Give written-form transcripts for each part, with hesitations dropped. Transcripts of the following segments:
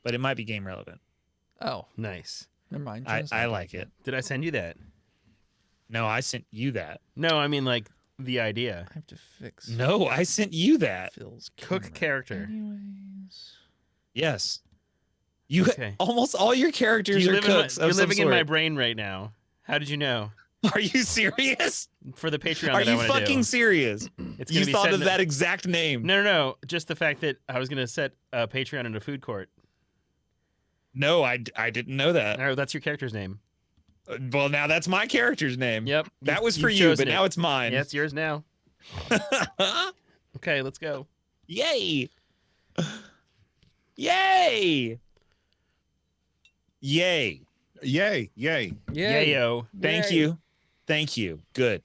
but it might be game relevant. Oh, Nice. never mind. I like it. Did I send you that? No, I sent you that. No, I mean like the idea. I have to fix. No, I sent you that. Phil's Cook camera. character. Anyways. Yes. You Okay. almost all your characters are cooks. You're of some living in my sort. brain right now. How did you know? Are you serious? For the Patreon Are that I you want to do. fucking serious? It's You gonna be thought set of in that exact name. No. Just the fact that I was going to set Patreon in a food court. No, I didn't know that. No, that's your character's name. Well, now that's my character's name. Yep. That was for you've you, chosen but now it's mine. Yeah, it's yours now. Okay, let's go. Yay! Yay! Yay! Yay! Yeah. Yayo. Thank you. Thank you. Good.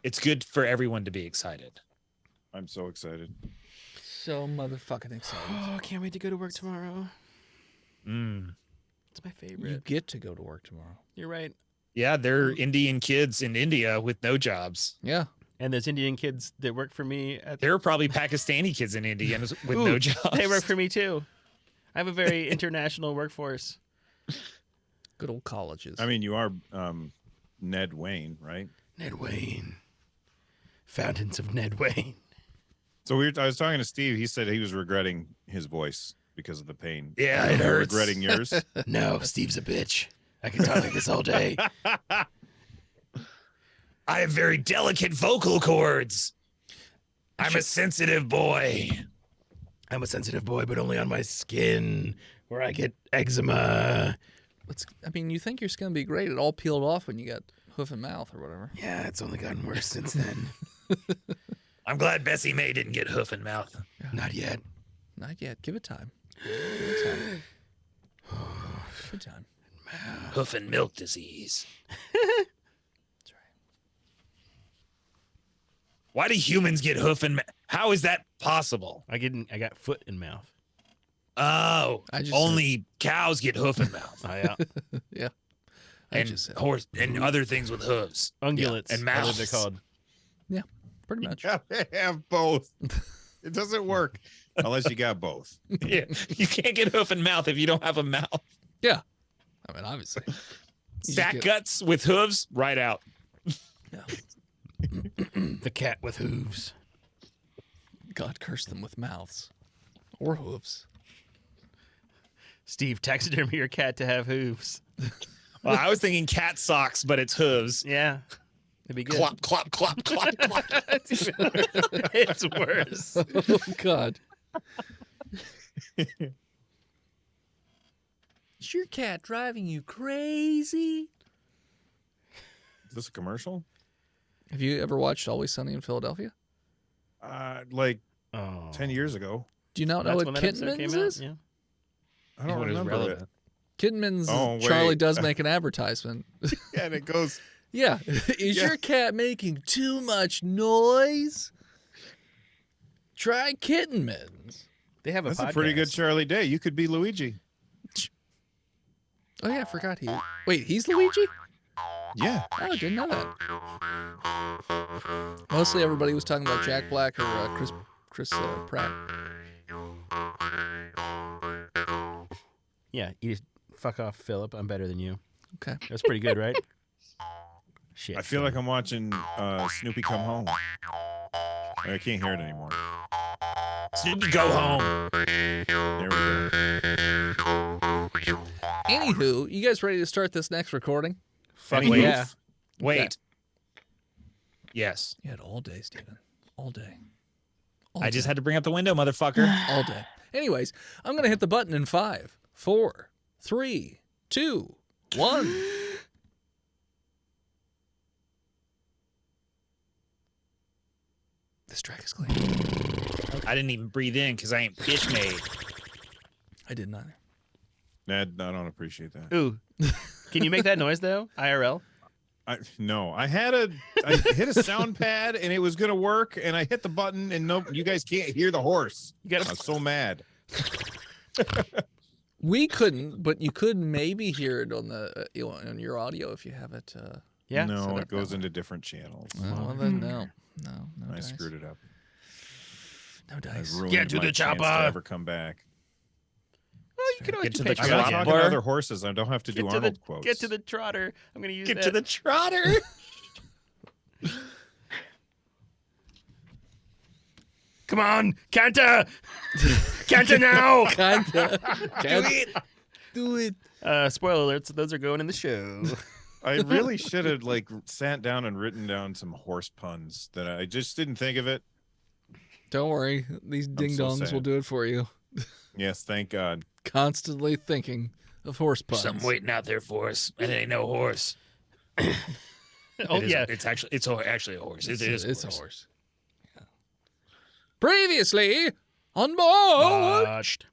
It's good for everyone to be excited. I'm so excited. So motherfucking excited. Oh, I can't wait to go to work tomorrow. It's my favorite. You get to go to work tomorrow. You're right. Yeah, they're Indian kids in India with no jobs. Yeah. And there's Indian kids that work for me. There are probably Pakistani kids in India with Ooh, no jobs. They work for me too. I have a very international workforce. Good old colleges. I mean, you are Ned Wayne, right? Ned Wayne. Fountains of Ned Wayne. So I was talking to Steve. He said he was regretting his voice because of the pain. Yeah, it You're hurts. regretting yours. No, Steve's a bitch. I can talk like this all day. I have very delicate vocal cords. I'm a sensitive boy. I'm a sensitive boy, but only on my skin, where I get eczema. I mean, you think your skin would be great. It all peeled off when you got hoof and mouth or whatever. Yeah, it's only gotten worse since then. I'm glad Bessie May didn't get hoof and mouth. Not yet. Not yet. Give it time. Give it time. Give it time. Hoof and milk disease. That's right. Why do humans get hoof and mouth? How is that possible? I got foot and mouth. Oh, I just only cows get hoof and mouth. Oh, yeah. Yeah. I and just said horse and other things with hooves. Ungulates. And That's what mouths. they're called. pretty much. You gotta have both. It doesn't work unless you got both. Yeah, you can't get hoof and mouth if you don't have a mouth. Yeah. I mean, obviously. You Sack just guts with hooves, right out. The cat with hooves. God curse them with mouths or hooves. Steve, taxidermy your cat to have hooves. Well, I was thinking cat socks, but it's hooves. Yeah. It'd be good. Clop, clop, clop, clop, clop. It's worse. Oh, God. Is your cat driving you crazy? Is this a commercial? Have you ever watched Always Sunny in Philadelphia? Like Oh. 10 years ago. Do you not know That's what when that episode Kittenman's came out? is? Yeah. I don't When it was remember it. relevant. Kittenman's Oh, is Charlie wait. does make an advertisement. Yeah, and it goes. Yeah. Is Yeah. your cat making too much noise? Try Kittenman's. They have a That's podcast. a pretty good Charlie Day. You could be Luigi. Oh, yeah, I forgot he... Wait, he's Luigi? Yeah. Oh, I didn't know that. Mostly everybody was talking about Jack Black or Chris Pratt. Yeah, you just fuck off, Philip. I'm better than you. Okay. That's pretty good, right? Shit. I feel like I'm watching Snoopy Come Home. I can't hear it anymore. Snoopy, go home. There we go. Anywho, you guys ready to start this next recording? Fuck Wait. yeah. Wait. Yes. You had all day, Steven. All day. I just had to bring up the window, motherfucker. all day. Anyways, I'm going to hit the button in 5, 4, 3, 2, 1. This track is clean. I didn't even breathe in because I ain't fish made. I did not. Ned, I don't appreciate that. Ooh. Can you make that noise, though? IRL? No, I hit a sound pad and it was gonna work, and I hit the button, and no, you guys can't hear the horse. You got I'm so mad. We couldn't, but you could maybe hear it on the on your audio if you have it. Yeah. No, set it up goes that way. into different channels. Well, then no. No I dice. screwed it up. No I dice. ruined Get to my the chance chopper. to ever come back. can always Get do to the Patreon I'm not trotter. again. talking to other horses. I don't have to do Get to Arnold the quotes. get to the trotter. I'm gonna use Get that. to the trotter. Come on, Kanta! Kanta now! Kinda. Do it. Spoiler alerts, those are going in the show. I really should have sat down and written down some horse puns that I just didn't think of it. Don't worry. These ding dongs will sad. do it for you. Yes, thank God. Constantly thinking of horse puns. Something waiting out there for us, and it ain't no horse. Oh It is- yeah. it's actually a horse. It is It's a a horse. horse. Yeah. Previously on board. Botched.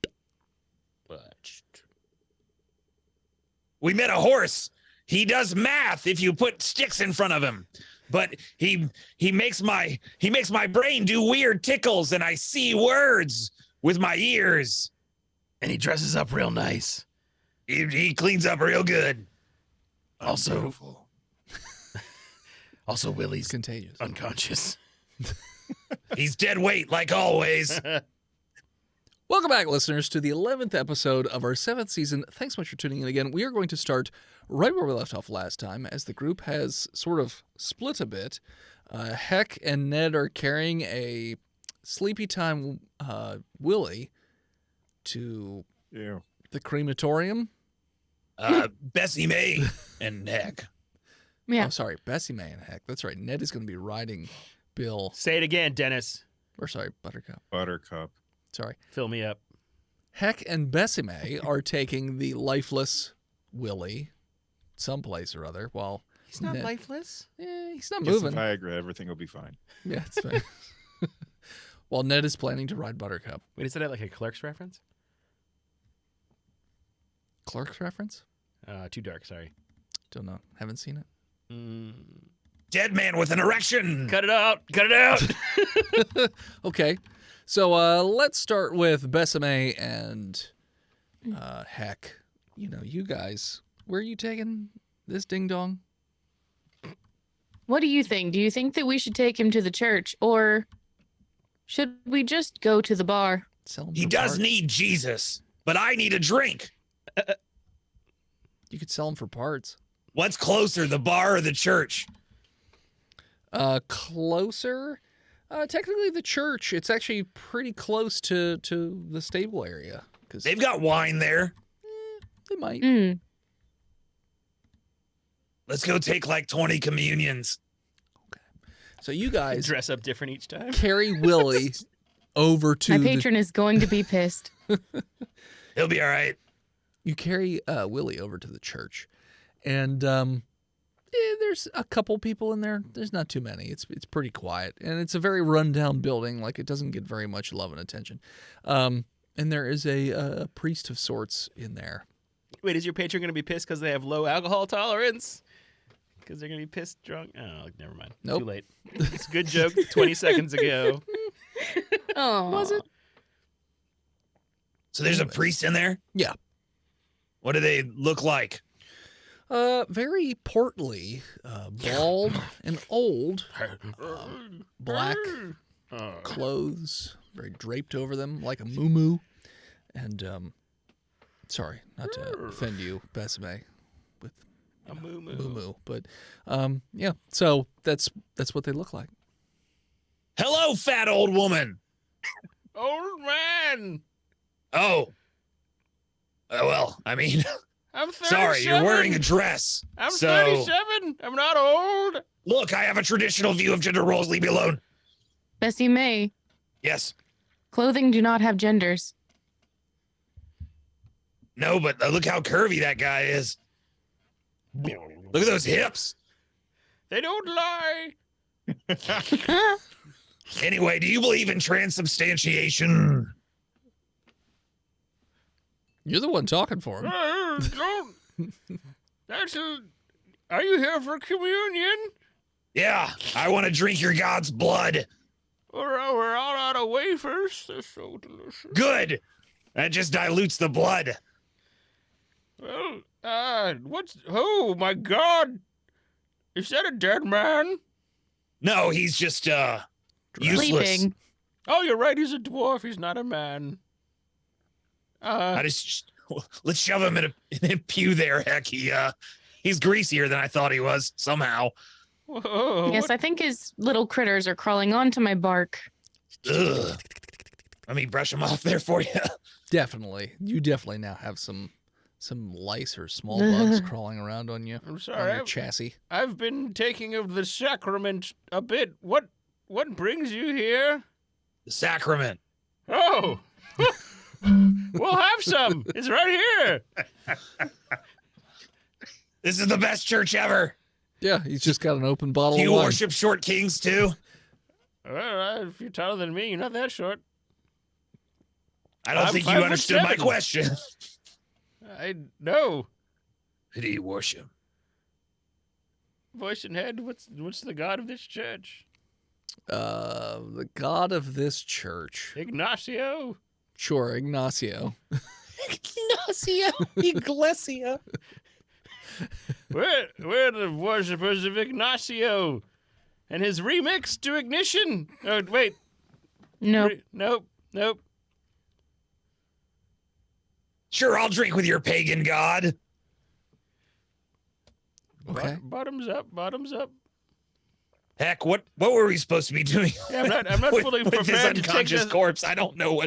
We met a horse. He does math if you put sticks in front of him. But he makes my brain do weird tickles, and I see words with my ears. And he dresses up real nice. He cleans up real good. Also, also It's Willie's contagious. unconscious. He's dead weight like always. Welcome back, listeners, to the 11th episode of our 7th season. Thanks so much for tuning in again. We are going to start right where we left off last time, as the group has sort of split a bit. Heck and Ned are carrying a sleepy time Willie to Ew. the crematorium. Bessie May and Heck. Yeah. Oh, sorry, Bessie May and Heck. That's right. Ned is going to be riding Bill, Say it again, Dennis. or sorry, Buttercup. Buttercup. Sorry. Fill me up. Heck and Bessie are taking the lifeless Willie someplace or other. While He's not Ned- lifeless. he's not Get some moving. Viagra, everything will be fine. Yeah, it's fine. While Ned is planning to ride Buttercup. Wait, is that like a Clerks reference? Clerks reference? Too dark. Sorry. Don't know. Haven't seen it. Dead man with an erection. Cut it out. Cut it out. Okay. So let's start with Besame and Heck. You know, you guys, where are you taking this ding dong? What do you think? Do you think that we should take him to the church, or should we just go to the bar? Sell him He for does parts. need Jesus, but I need a drink. You could sell him for parts. What's closer, the bar or the church? Closer? Technically the church. It's actually pretty close to the stable area. Because They've got wine there. they might. Mm. Let's go take like 20 communions. So you guys Dress up different each time. carry Willie over to My the patron is going to be pissed. He'll be all right. you carry Willie over to the church, and there's a couple people in there. There's not too many. It's pretty quiet, and it's a very rundown building. Like, it doesn't get very much love and attention. And there is a priest of sorts in there. Wait, is your patron going to be pissed because they have low alcohol tolerance? Because they're going to be pissed drunk? Oh, never mind. Nope. Too late. It's a good joke 20 seconds ago. Oh, Was it? So there's a Anyways. priest in there? Yeah. What do they look like? Very portly, bald and old, black clothes, very draped over them like a muumuu. And sorry, not to offend you, Besame, with A moo-moo. muumuu, but yeah. So that's what they look like. Hello, fat old woman. Old man. Oh. Well, I mean, I'm 37. sorry, you're wearing a dress. I'm so, 37. I'm not old. Look, I have a traditional view of gender roles. Leave me alone. Bessie May, Yes. clothing do not have genders. No, but look how curvy that guy is. Look at those hips. They don't lie. Anyway, do you believe in transubstantiation? You're the one talking for him. Don't. Are you here for communion? Yeah, I want to drink your God's blood. We're all out of wafers. They're so delicious. Good. That just dilutes the blood. Well, oh my God. Is that a dead man? No, he's just useless. Sleeping. Oh, you're right. He's a dwarf. He's not a man. I just let's shove him in a pew there. Heck, he's greasier than I thought he was somehow. Whoa. Yes, I think his little critters are crawling onto my bark. Ugh. Let me brush him off there for you. Definitely. You definitely now have some lice or small bugs crawling around on you. I'm On sorry. your chassis. I've been taking of the sacrament a bit. What brings you here? The sacrament. Oh. We'll have some. It's right here. This is the best church ever. Yeah, he's just got an open bottle Do of you wine. worship short kings too? Well, if you're taller than me, you're not that short. I don't I'm think you 5'7". understood my question. I know. Who do you worship? Voice and head. What's the god of this church? The god of this church. Ignacio. Sure, Ignacio. Iglesia. We're the worshippers of Ignacio, and his remix to Ignition. Oh wait, Nope. Nope. Sure, I'll drink with your pagan god. Okay. Bottoms up. Heck, what were we supposed to be doing? Yeah, I'm not with, fully with this prepared to take unconscious this. corpse. I don't know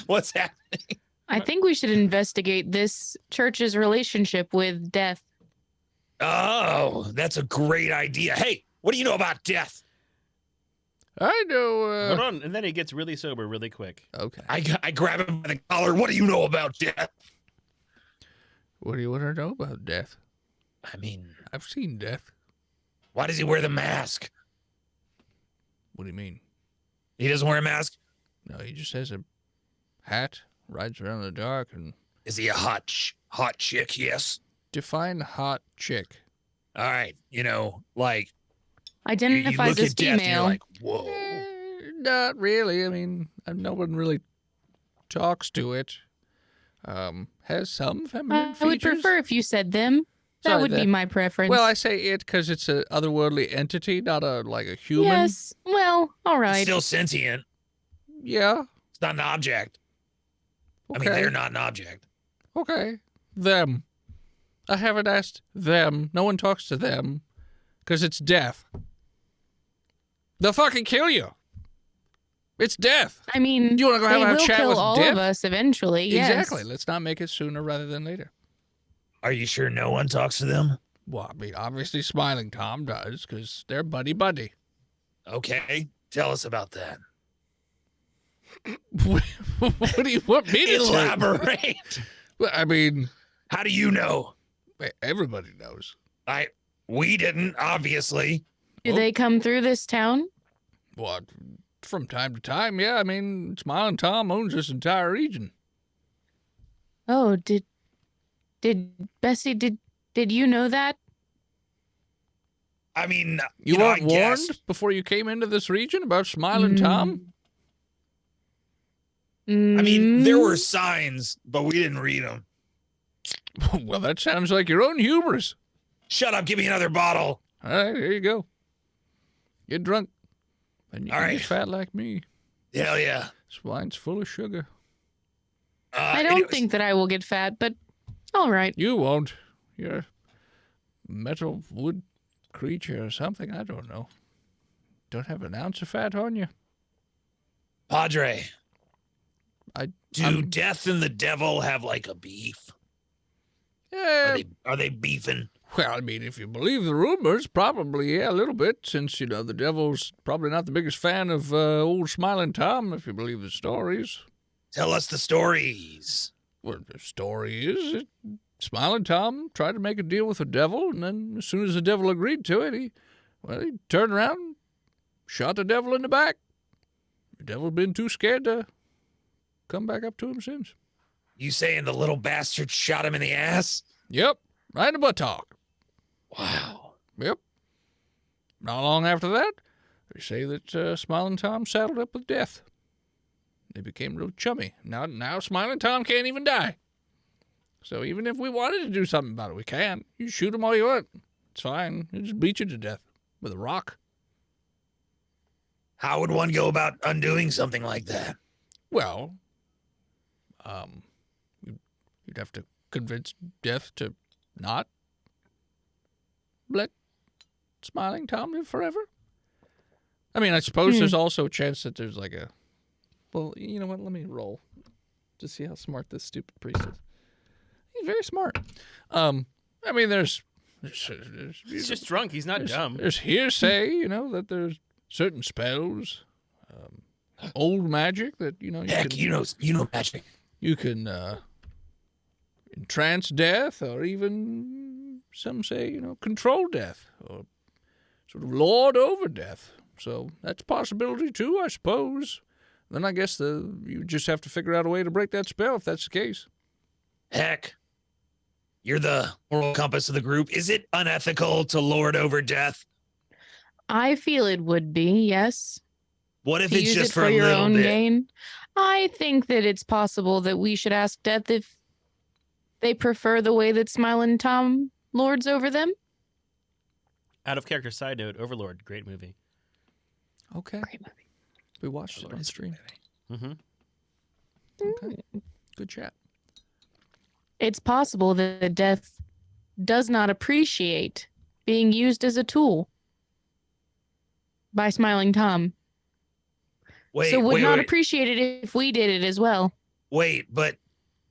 what's happening. I think we should investigate this church's relationship with death. Oh, that's a great idea. Hey, what do you know about death? I know. Hold on, and then he gets really sober really quick. Okay. I grab him by the collar. What do you know about death? What do you want to know about death? I mean, I've seen death. why does he wear the mask? What do you mean? He doesn't wear a mask? No, he just has a hat, rides around in the dark, and Is he a hot chick? Yes. define hot chick. All right. Like you Identifies look as at death and you're female. like, whoa. Not really. I mean, no one really talks to it. Has some feminine I would features. prefer if you said them. That Sorry, would be my preference. Well, I say it because it's a otherworldly entity, not a human. Yes. Well, all It's right. still sentient. Yeah. It's not an object. Okay. I mean, they're not an object. Okay. Them. I haven't asked them. No one talks to them because it's death. They'll fucking kill you. It's death. I mean, You want to go they have a will chat kill with all death? of us eventually. Yes. Exactly. Let's not make it sooner rather than later. Are you sure no one talks to them? Well, I mean, obviously Smiling Tom does because they're buddy-buddy. Okay. Tell us about that. What do you want me to tell you? Elaborate. Well, I mean, How do you know? everybody knows. We didn't, obviously. Do they come through this town? Well, from time to time, yeah. I mean, Smiling Tom owns this entire region. Oh, did Bessie, did you know that? I mean, You know, weren't I warned guess. before you came into this region about Smiling Tom? I mean, there Mm. were signs, but we didn't read them. Well, that sounds like your own hubris. Shut up. Give me another bottle. All right, here you go. Get drunk. And you All can right. get fat like me. Hell yeah. This wine's full of sugar. I don't anyways, think that I will get fat, but all right. You won't. You're a metal wood creature or something. I don't know. Don't have an ounce of fat on you. Padre, do I'm- death and the devil have like a beef? Yeah. Are they beefing? Well, I mean, if you believe the rumors, probably, yeah, a little bit, since, the devil's probably not the biggest fan of old Smiling Tom, if you believe the stories. Tell us the stories. Well, the story is that Smiling Tom tried to make a deal with the devil, and then as soon as the devil agreed to it, he turned around and shot the devil in the back. The devil's been too scared to come back up to him since. You saying the little bastard shot him in the ass? Yep, right in the buttock. Wow. Yep. Not long after that, they say that Smiling Tom saddled up with death. They became real chummy. Now Smiling Tom can't even die. So even if we wanted to do something about it, we can't. You shoot him all you want. It's fine. He'll just beat you to death with a rock. How would one go about undoing something like that? Well, you you'd have to convince Death to not let Smiling Tom live forever. I mean, I suppose there's also a chance that there's like a... Well, you know what? Let me roll to see how smart this stupid priest is. He's very smart. I mean, there's He's just drunk. He's not dumb. There's hearsay, that there's certain spells, old magic that, Heck, you know magic. You can entrance death, or even some say, control death, or sort of lord over death. So that's a possibility too, I suppose. Then I guess you just have to figure out a way to break that spell if that's the case. Heck, you're the moral compass of the group. Is it unethical to lord over death? I feel it would be, yes. What if To it's use just it for a your little own bit? gain. I think that it's possible that we should ask Death if they prefer the way that Smiling Tom lords over them. Out of character side note, Overlord, great movie. Okay. Great movie. We watched it on stream. Mm-hmm. Okay. Good chat. It's possible that Death does not appreciate being used as a tool by Smiling Tom. Wait, So would wait, not wait. appreciate it if we did it as well. Wait, but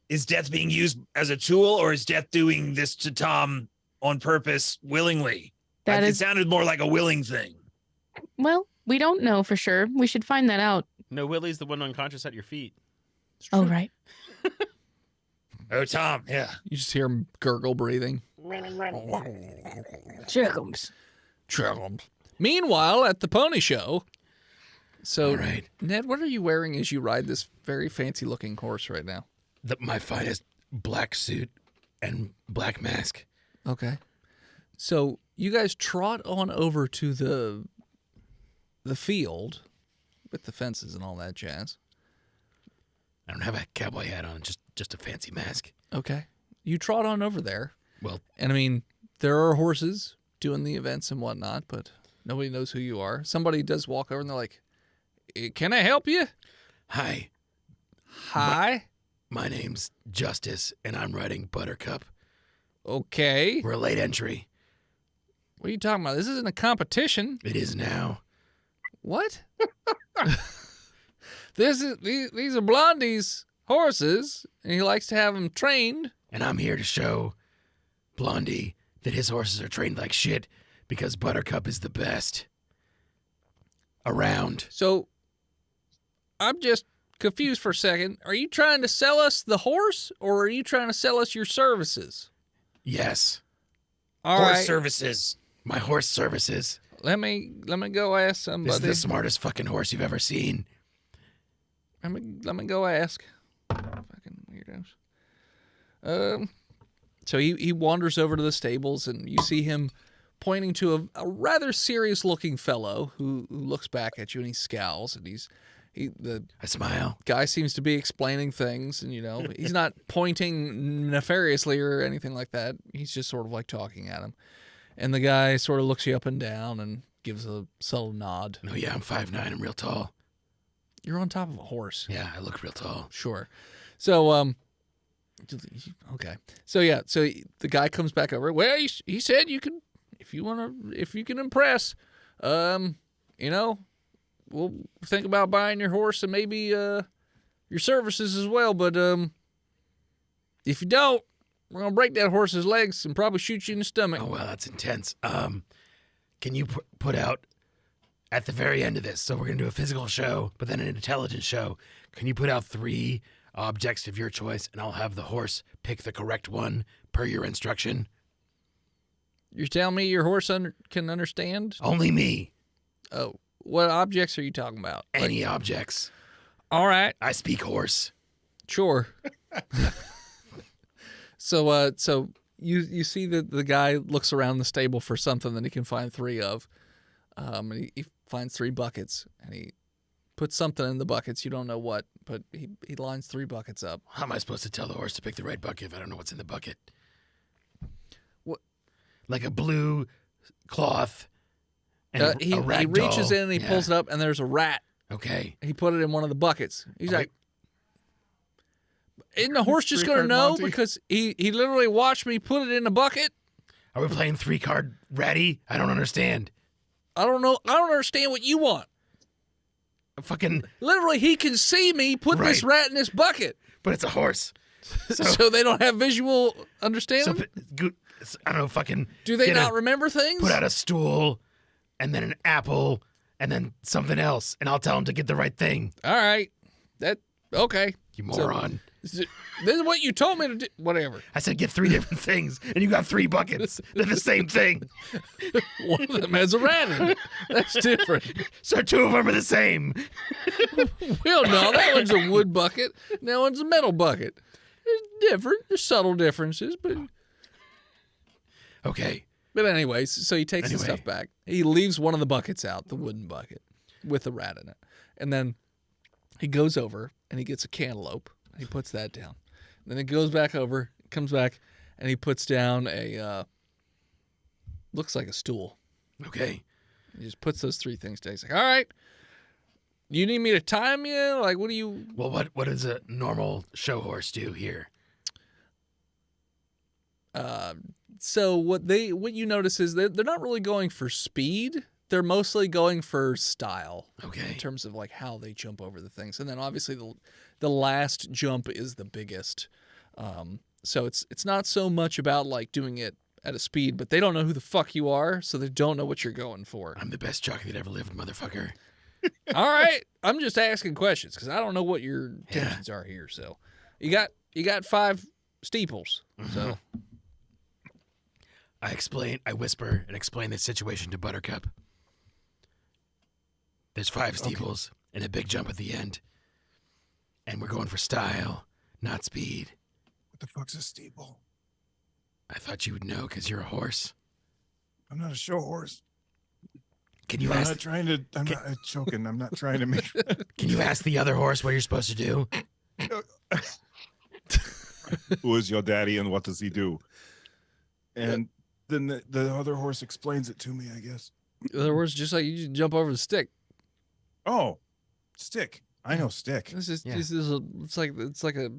is Death being used as a tool, or is Death doing this to Tom on purpose willingly? That It is, sounded more like a willing thing. well, we don't know for sure. We should find that out. No, Willie's the one unconscious at your feet. Oh, right. Oh, Tom, yeah. You just hear him gurgle breathing. Chickums. Meanwhile, at the pony show. So, All right. Ned, what are you wearing as you ride this very fancy-looking horse right now? My finest black suit and black mask. Okay. So you guys trot on over to the field with the fences and all that jazz. I don't have a cowboy hat on, just a fancy mask. Okay. You trot on over there. Well, And I mean, there are horses doing the events and whatnot, but nobody knows who you are. Somebody does walk over and they're like, "Can I help you?" hi. Hi. My name's Justice, and I'm riding Buttercup. Okay. We're a late entry. What are you talking about? This isn't a competition. It is now. What? These are Blondie's horses, and he likes to have them trained. And I'm here to show Blondie that his horses are trained like shit because Buttercup is the best around. So I'm just confused for a second. Are you trying to sell us the horse, or are you trying to sell us your services? Yes, All Horse right. services. my horse services. Let me go ask somebody. This is the smartest fucking horse you've ever seen. Let me go ask. Fucking weirdos. So he wanders over to the stables, and you see him pointing to a rather serious looking fellow who looks back at you, and he scowls, and the I smile. guy seems to be explaining things, and he's not pointing nefariously or anything like that. He's just sort of like talking at him. And the guy sort of looks you up and down and gives a subtle nod. No, yeah, I'm 5'9". I'm real tall. You're on top of a horse. Yeah, I look real tall. Sure. So, okay. So yeah, so the guy comes back over. Well, he said you can, if you can impress, we'll think about buying your horse and maybe your services as well. But if you don't, we're gonna break that horse's legs and probably shoot you in the stomach. Oh, well, that's intense. Can you put out at the very end of this? So we're going to do a physical show, but then an intelligence show. Can you put out 3 objects of your choice, and I'll have the horse pick the correct one per your instruction? You're telling me your horse can understand? Only me. Oh, what objects are you talking about? Any objects. All right. I speak horse. Sure. So you see that the guy looks around the stable for something that he can find 3 of. And he finds 3 buckets, and he puts something in the buckets. You don't know what, but he lines 3 buckets up. How am I supposed to tell the horse to pick the right bucket if I don't know what's in the bucket? What? Like a blue cloth and He a rag reaches doll. in and he Yeah. pulls it up, and there's a rat. Okay. He put it in one of the buckets. He's Okay. like, Isn't the horse just going to Three-card know Monty. because he literally watched me put it in a bucket? Are we playing 3-card ratty? I don't understand. I don't know. I don't understand what you want. Fucking, Literally, he can see me put this Right. rat in this bucket. but it's a horse. So they don't have visual understanding? I don't know, fucking. Do they get not a- remember things? Put out a stool, and then an apple, and then something else, and I'll tell him to get the right thing. All right. Okay. You So- moron. This is what you told me to do. Whatever. I said get 3 different things, and you got 3 buckets. They're the same thing. One of them has a rat in it. That's different. So 2 of them are the same. Well, no, that one's a wood bucket. That one's a metal bucket. There's different. There's subtle differences, but Okay. anyways, so he takes the Anyway. stuff back. He leaves one of the buckets out, the wooden bucket, with the rat in it. And then he goes over and he gets a cantaloupe. He puts that down. Then he goes back over, comes back, and he puts down a looks like a stool. Okay. He just puts those 3 things down. He's like, all right, you need me to time you? Like, what do you... Well, what does a normal show horse do here? So what you notice is that they're not really going for speed. They're mostly going for style Okay. in terms of like how they jump over the things. And then obviously the last jump is the biggest. So it's not so much about like doing it at a speed, but they don't know who the fuck you are, so they don't know what you're going for. I'm the best jockey that ever lived, motherfucker. All right, I'm just asking questions because I don't know what your intentions are here. So you got 5 steeples. So I whisper and explain the situation to Buttercup. There's 5 steeples and a big jump at the end. And we're going for style, not speed. What the fuck's a steeple? I thought you would know because you're a horse. I'm not a show horse. Can you I'm ask not trying to. I'm not joking. I'm not trying to make. Can you ask the other horse what you're supposed to do? Who is your daddy and what does he do? And then the other horse explains it to me, I guess. in other words, just like you just jump over the stick. Oh, stick. I know stick. This is Yeah. it's like a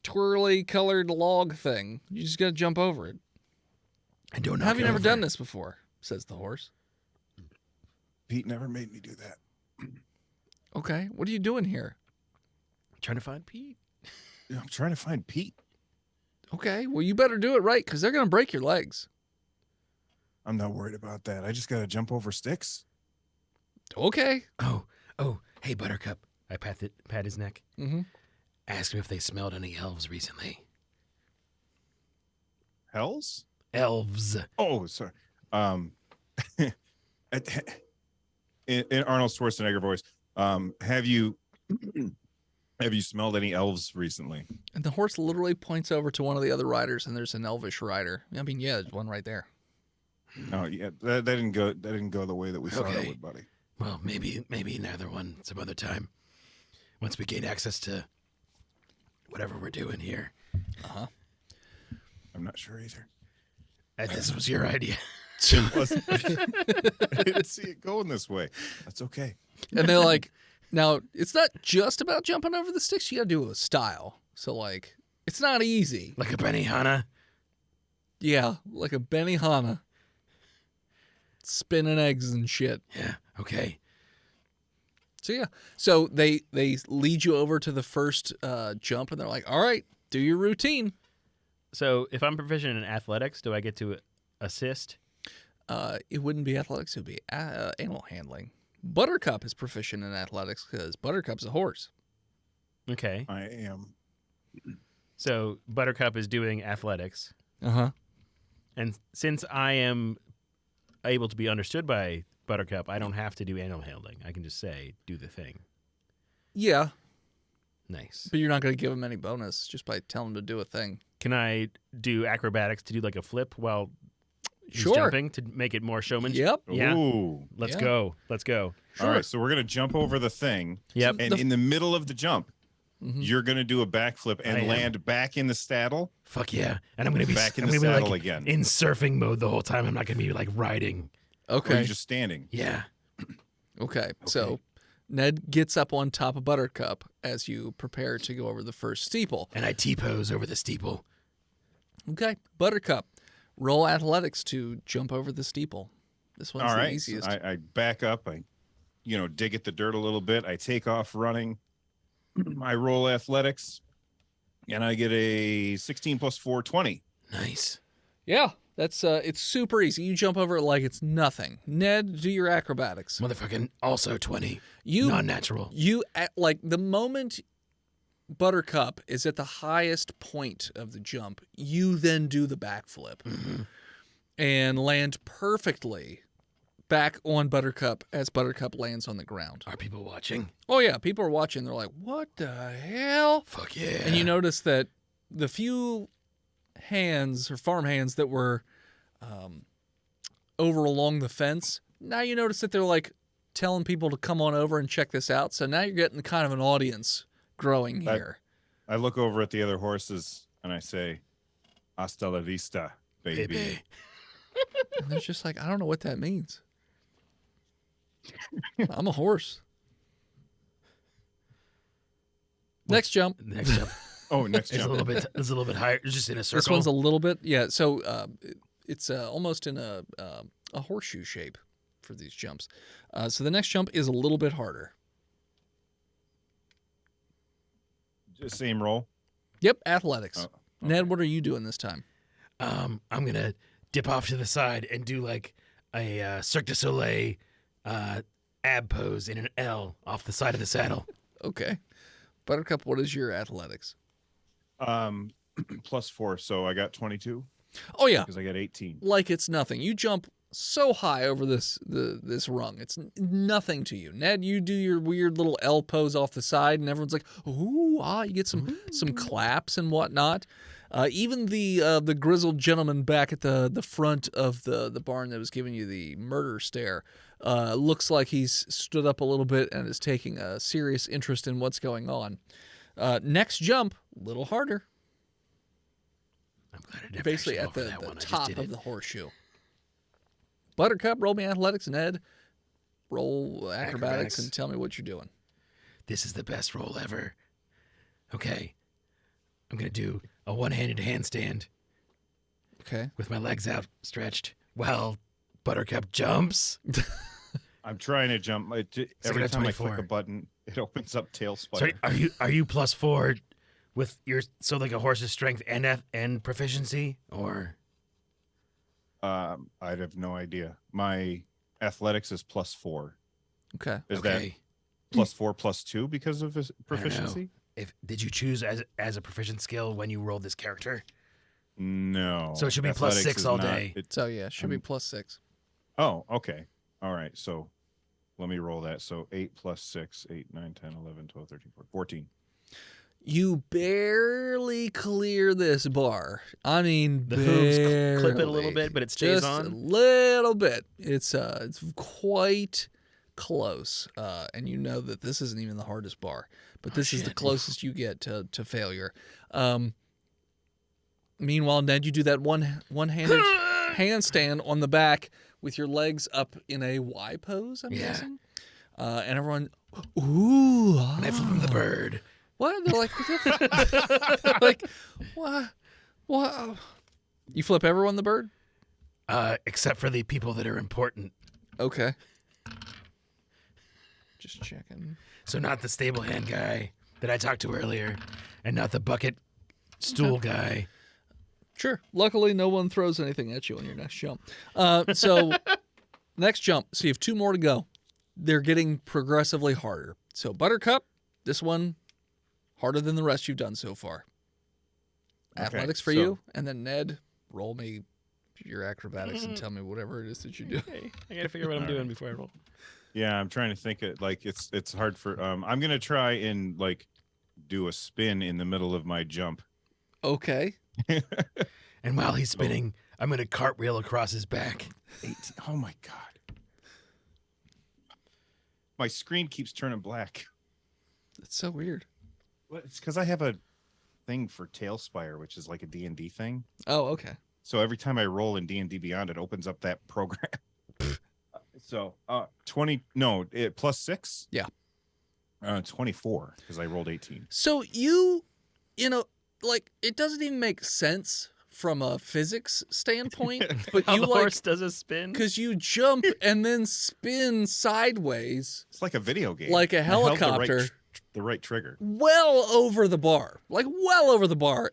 twirly colored log thing. You just gotta jump over it. And don't knock Have you it never over. done this before? Says the horse. Pete never made me do that. Okay, what are you doing here? Trying to find Pete. I'm trying to find Pete. Okay, well you better do it right because they're gonna break your legs. I'm not worried about that. I just got to jump over sticks. Okay. Oh, hey Buttercup. I pat his neck. Mm-hmm. Ask him if they smelled any elves recently. Hells? Elves. Oh, sorry. In Arnold Schwarzenegger voice, have you smelled any elves recently? And the horse literally points over to one of the other riders, and there's an elvish rider. I mean, yeah, there's one right there. No, yeah, that didn't go. That didn't go the way that we thought Okay. it would, buddy. Well, maybe another one some other time. Once we gain access to whatever we're doing here. I'm not sure either. This was your idea. I didn't see it going this way. That's okay. And they're like, now it's not just about jumping over the sticks. You got to do it with style. So like, it's not easy. Like a Benihana. Yeah, like a Benihana. Spinning eggs and shit. Yeah, okay. So yeah, so they lead you over to the first jump, and they're like, "All right, do your routine." So if I'm proficient in athletics, do I get to assist? It wouldn't be athletics; it would be animal handling. Buttercup is proficient in athletics because Buttercup's a horse. Okay. I am. So Buttercup is doing athletics. Uh-huh. And since I am able to be understood by Buttercup, I don't have to do animal handling. I can just say, do the thing. Yeah, Nice. but you're not going to give him any bonus just by telling him to do a thing. Can I do acrobatics to do like a flip while he's Sure. jumping to make it more showmanship? Yep. Yeah. Ooh. Let's Yeah. go. Let's go. All right. So we're gonna jump over the thing, Yep. and in the middle of the jump, Mhm. you're gonna do a backflip I and am. land back in the saddle. Fuck yeah. And I'm gonna be Back in I'm the gonna be saddle like again. in surfing mode the whole time. I'm not gonna be like riding. Or Okay. you're just standing. Yeah. Okay. So Ned gets up on top of Buttercup as you prepare to go over the first steeple. And I T-pose over the steeple. Okay, Buttercup, roll athletics to jump over the steeple. This one's All the right. easiest. So I back up. I, dig at the dirt a little bit. I take off running. I roll athletics, and I get a 16 plus 4, 20. Nice. Yeah, that's it's super easy. You jump over it like it's nothing. Ned, do your acrobatics. Motherfucking also 20. You Non-natural. like the moment Buttercup is at the highest point of the jump, you then do the backflip and land perfectly back on Buttercup as Buttercup lands on the ground. Are people watching? Oh yeah, people are watching. They're like, "What the hell?" Fuck yeah. And you notice that the few hands or farm hands that were over along the fence, now you notice that they're like telling people to come on over and check this out. So now you're getting kind of an audience growing here. I look over at the other horses and I say, "Hasta la vista, baby." And they're just like, I don't know what that means. I'm a horse. Next jump. Next jump. Oh, next It's a jump. little bit. It's a little bit higher. It's just in a circle. This one's a little bit, yeah. So it's almost in a horseshoe shape for these jumps. So the next jump is a little bit harder. Just same roll. Yep, athletics. Oh, okay. Ned, what are you doing this time? I'm gonna dip off to the side and do like a Cirque du Soleil ab pose in an L off the side of the saddle. Okay. Buttercup, what is your athletics? Plus 4, so I got 22 Oh yeah, because I got 18. like it's nothing. You jump so high over this rung. It's nothing to you. Ned, you do your weird little L pose off the side, and everyone's like, "Ooh, ah!" You get some claps and whatnot. Even the grizzled gentleman back at the front of the barn that was giving you the murder stare looks like he's stood up a little bit and is taking a serious interest in what's going on. Next jump, a little harder. I'm glad I never Basically actually at go for that the one. I just top did of it. the horseshoe. Buttercup, roll me athletics, and Ed, roll acrobatics and tell me what you're doing. This is the best roll ever. Okay. I'm gonna do a one-handed handstand Okay. with my legs outstretched while Buttercup jumps. I'm trying to jump. Every got time I click 24. a button, it opens up tail So spider. are you +4 with your like a horse's strength and proficiency, or I'd have no idea. My athletics is plus 4. Okay. Is that okay? plus 4 plus 2 because of his I don't know. proficiency? If did you choose as a proficient skill when you rolled this character? No. So it should be plus Athletics 6 is all not- day. So yeah, should be +6. Oh, okay. All right. So let me roll that. So 8 plus 6, 8, 9, 10, 11, 12, 13, 14. You barely clear this bar. I mean, The hooves clip it a little barely. bit, but it stays Just a on. little bit. It's quite close, and you know that this isn't even the hardest bar, but this is the shit. closest you get to failure. Meanwhile, Ned, you do that one-handed handstand on the back with your legs up in a Y pose. I'm Yeah. guessing, and everyone, ooh, And I flip him the ah. bird. What? They're like, they're like, what? What? You flip everyone the bird? Except for the people that are important. Okay. Just checking. So not the stable hand guy that I talked to earlier, and not the bucket stool guy. Sure. Luckily, no one throws anything at you on your next jump. So, next jump. So you have 2 more to go. They're getting progressively harder. So Buttercup, this one harder than the rest you've done so far. Okay, Athletics for so- you, and then Ned, roll me your acrobatics and tell me whatever it is that you do. Okay, I gotta figure out what I'm doing before I roll. Yeah, I'm trying to think it like it's hard for I'm going to try and like do a spin in the middle of my jump. Okay. And while he's spinning, I'm going to cartwheel across his back. 18. Oh my god. My screen keeps turning black. That's so weird. Well, it's cuz I have a thing for Tailspire, which is like a D&D thing. Oh, okay. So every time I roll in D&D Beyond, it opens up that program. So, 20 no, plus 6? Yeah. 24 because I rolled 18. So you know, like it doesn't even make sense from a physics standpoint, but How you the like horse does a spin. because you jump and then spin sideways It's like a video game. like a I held helicopter. the right trigger. Well over the bar,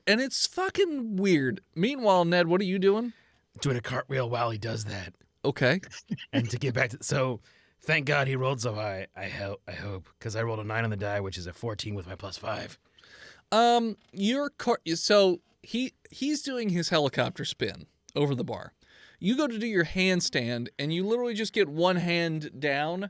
and it's fucking weird. Meanwhile, Ned, what are you doing? Doing a cartwheel while he does that. Okay. And to get back to thank God he rolled so high. I hope because I rolled a 9 on the die, which is a 14 with my +5. He's doing his helicopter spin over the bar. You go to do your handstand, and you literally just get one hand down.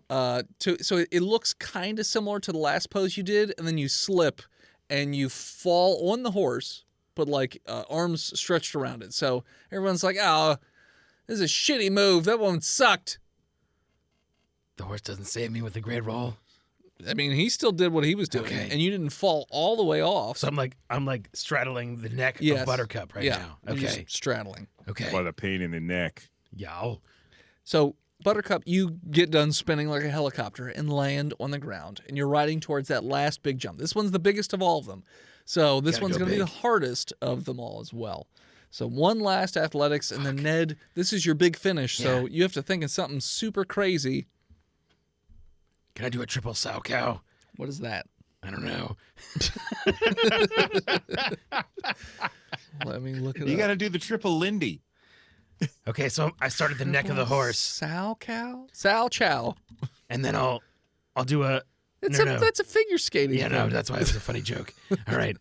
So it looks kind of similar to the last pose you did, and then you slip, and you fall on the horse, but like arms stretched around it. So everyone's like, "Oh, this is a shitty move. That one sucked." The horse doesn't save me with a great roll. I mean, he still did what he was doing, Okay. and you didn't fall all the way off. So I'm like straddling the neck Yes. of Buttercup right now. you're Okay. just straddling. Okay. By the pain in the neck. Yow. So, Buttercup, you get done spinning like a helicopter and land on the ground, and you're riding towards that last big jump. This one's the biggest of all of them. So, this Gotta one's go going to be the big. hardest of them all as well. So, one last athletics, and then Ned, this is your big finish. So, you have to think of something super crazy. Can I do a triple sow cow? What is that? I don't know. Let me look it You up. got to do the triple Lindy. Okay, so I start at the neck of the horse, Sow cow? Sow chow. and then I'll do a. No. That's a figure skating. Yeah, no, thing. that's why it was a funny joke. All right.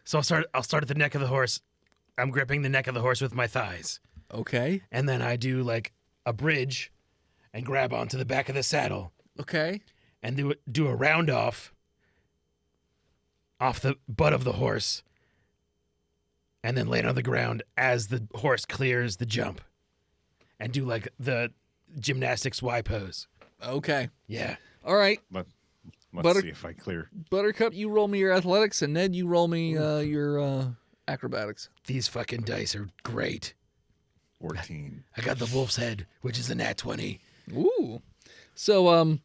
So I'll start at the neck of the horse. I'm gripping the neck of the horse with my thighs. Okay. And then I do like a bridge and grab onto the back of the saddle Okay. and do a round off the butt of the horse and then land on the ground as the horse clears the jump and do like the gymnastics Y pose. Okay. Yeah. All right. Let's Butter- see if I clear. Buttercup, you roll me your athletics, and Ned, you roll me your acrobatics. These fucking dice are great. 14. I got the wolf's head, which is a nat 20. Ooh. So,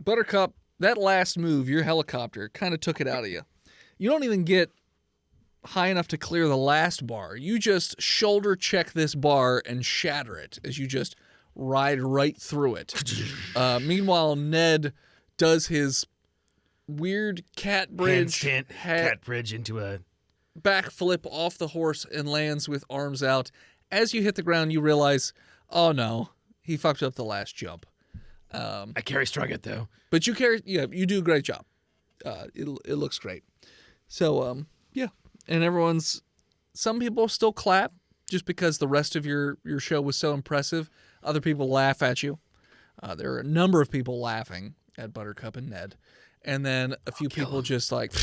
Buttercup, that last move, your helicopter, kind of took it out of you. You don't even get high enough to clear the last bar. You just shoulder check this bar and shatter it as you just ride right through it. Meanwhile, Ned does his weird cat bridge, Cat bridge into a. backflip off the horse and lands with arms out. As you hit the ground, you realize, oh no, he fucked up the last jump. I carry strung it though. But you do a great job. It looks great. So, yeah. And some people still clap just because the rest of your show was so impressive. Other people laugh at you. There are a number of people laughing at Buttercup and Ned. And then a few people just like,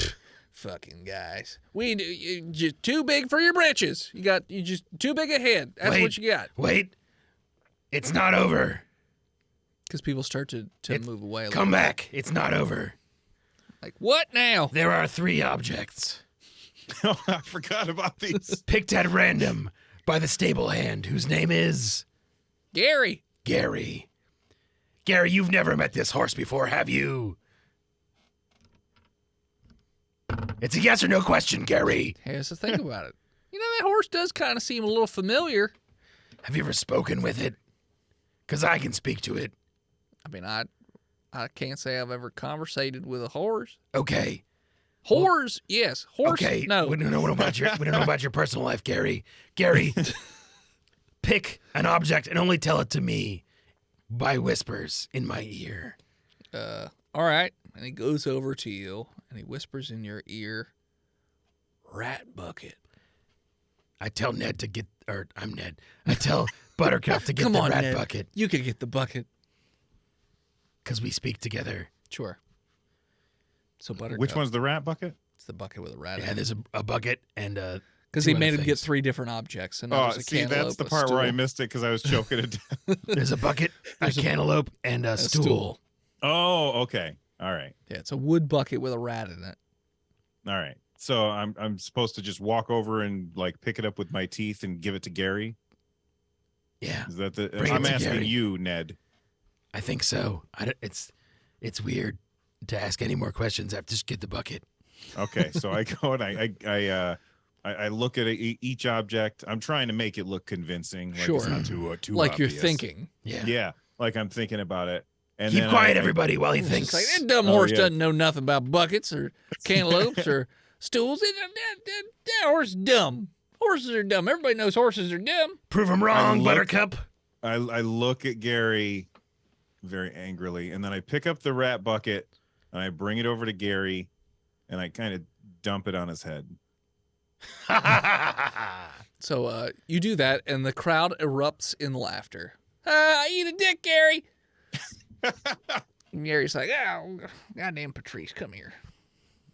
fucking guys. You just too big for your britches. You just too big a head. That's what you got. Wait. It's not over. Because people start to move away. A Come little back. It's not over. bit. Like, what now? There are 3 objects Oh, I forgot about these. picked at random by the stable hand, whose name is Gary. Gary. Gary, you've never met this horse before, have you? It's a yes or no question, Gary. Hey, let's think about it. You know, that horse does kind of seem a little familiar. Have you ever spoken with it? Because I can speak to it. I mean, I can't say I've ever conversated with a horse. Okay. Horse, yes. Horse, Okay. no. We don't know about your personal life, Gary. Gary, pick an object and only tell it to me by whispers in my ear. All right. And he goes over to you and he whispers in your ear, rat bucket. I tell Ned to get, or I'm Ned. I tell Buttercup to get Come the on, rat Ned. bucket You could get the bucket. because we speak together. Sure. So Buttercup. Which one's the rat bucket? It's the bucket with a rat Yeah, in it. there's a bucket and Because two he other made him get things. 3 different objects. And Oh, was a see, that's cantaloupe, the a part where I stool. missed it because I was choking it down. there's a bucket, a cantaloupe, and a stool. Oh, okay. All right. Yeah, it's a wood bucket with a rat in it. All right. So I'm supposed to just walk over and like pick it up with my teeth and give it to Gary. Yeah. Is that the? Bring it I'm to asking Gary. you, Ned. I think so. It's weird to ask any more questions. I have to just get the bucket. Okay, so I go and I look at each object. I'm trying to make it look convincing. Like Sure. It's not too Like you're obvious. thinking. Yeah. Yeah, like I'm thinking about it. And Keep then quiet, everybody, while he It's thinks. like, that dumb Oh, horse yeah. doesn't know nothing about buckets or cantaloupes or stools. That horse is dumb. Horses are dumb. Everybody knows horses are dumb. Prove him wrong, Buttercup. I look at Gary very angrily, and then I pick up the rat bucket and I bring it over to Gary, and I kind of dump it on his head. So you do that, and the crowd erupts in laughter. Eat a dick, Gary. And Gary's like, oh, goddamn Patrice, come here.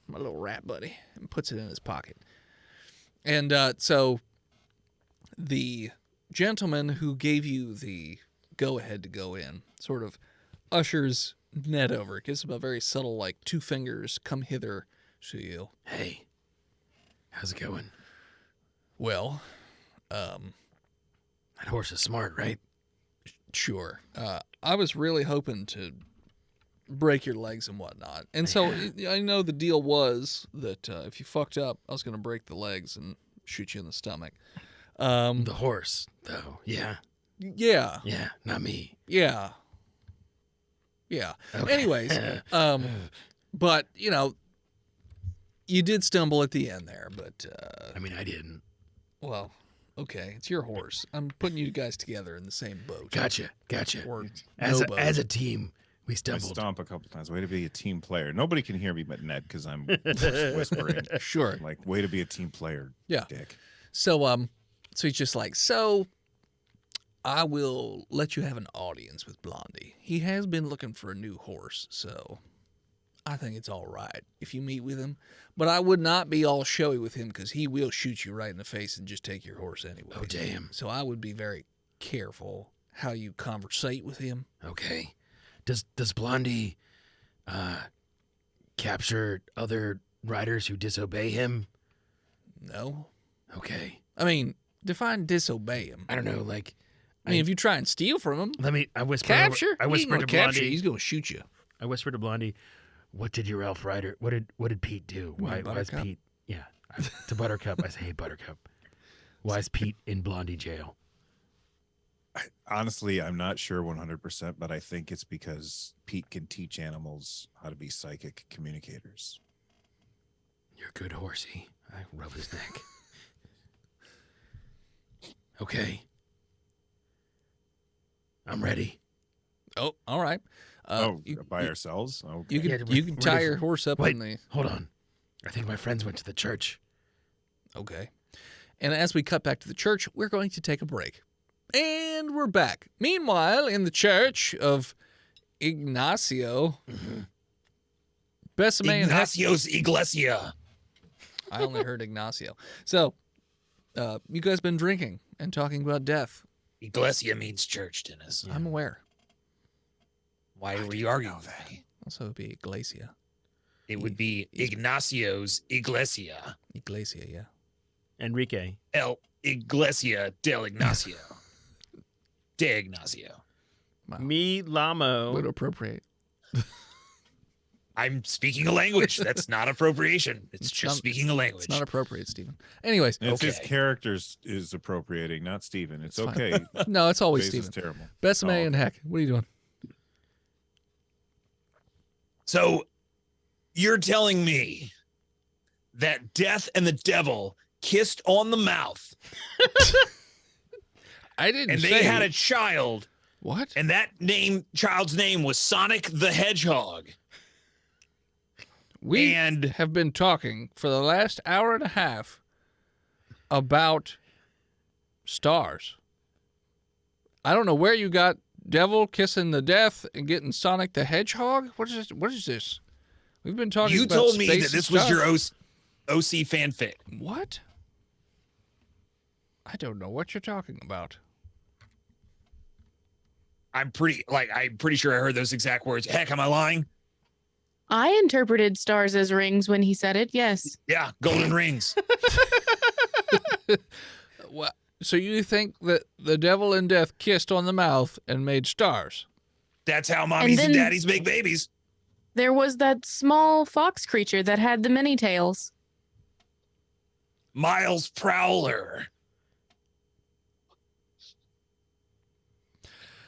My little rat buddy. And puts it in his pocket. And so the gentleman who gave you the go-ahead to go in sort of ushers Ned over. Gives him a very subtle, like, 2 fingers, come hither, seal. Hey, how's it going? Well, That horse is smart, right? sure. I was really hoping to break your legs and whatnot. And so I know the deal was that if you fucked up, I was going to break the legs and shoot you in the stomach. The horse, though. Yeah. Yeah. Yeah, not me. Yeah. Yeah. Okay. Anyways, but, you know, you did stumble at the end there, but, I mean, I didn't. well, okay, it's your horse. I'm putting you guys together in the same boat. Gotcha. Or As no a, boat. as a team, we I stumbled. stomp a couple times. Way to be a team player. Nobody can hear me but Ned because I'm whispering. Sure. Like, way to be a team player. Yeah. Dick. So he's just like, so I will let you have an audience with Blondie. He has been looking for a new horse, so I think it's all right if you meet with him. But I would not be all showy with him because he will shoot you right in the face and just take your horse anyway. Oh, damn. So I would be very careful how you conversate with him. Okay. Does Blondie capture other riders who disobey him? No. Okay. I mean, define disobey him. I don't know, like, I mean, if you try and steal from him, I whisper capture. I He ain't whispered gonna to capture Blondie. you. He's gonna shoot you. I whispered to Blondie, "What did your elf rider? What did Pete do? You mean Why is Buttercup? Pete? Yeah, to Buttercup. I say, hey Buttercup, why is Pete in Blondie jail? Honestly, I'm not sure 100%, but I think it's because Pete can teach animals how to be psychic communicators. You're a good horsey. I rub his neck. Okay, I'm ready. Oh, all right. By ourselves? Okay. You can Yeah, you can we're tie your different. horse up Wait. in the Hold on. I think my friends went to the church. okay. And as we cut back to the church, we're going to take a break. And we're back. Meanwhile, in the church of Ignacio, Besame and Ignacio's Iglesia. I only heard Ignacio. So, you guys been drinking and talking about death. Iglesia means church, Dennis. I'm aware. Why were you arguing with me? Also, it'd be Iglesia. It would be Ignacio's Iglesia. Iglesia, yeah. Enrique. El Iglesia del Ignacio. De Ignacio. Wow. Me Way to Lamo. appropriate. I'm speaking a language. That's not appropriation. It's just not- speaking a language. It's not appropriate, Stephen. Anyways, It's his Okay. characters is appropriating, not Steven. It's It's fine. okay. no, it's always Jay's is Stephen. terrible. Besame Oh, and Heck, what are you doing? So you're telling me that death and the devil kissed on the mouth I didn't and say they had a child, what? and that child's name was Sonic the Hedgehog. We And have been talking for the last hour and a half about stars. I don't know where you got Devil kissing the death and getting Sonic the Hedgehog. What is this? What is this? We've been talking you about told me space that this and was your stuff. OC fanfic. What? I don't know what you're talking about. I'm pretty sure I heard those exact words. Heck, am I lying? I interpreted stars as rings when he said it. Yes. Yeah, golden rings. What? So you think that the devil and death kissed on the mouth and made stars? That's how mommies and then- daddies make babies. There was that small fox creature that had the many tails. Miles Prowler.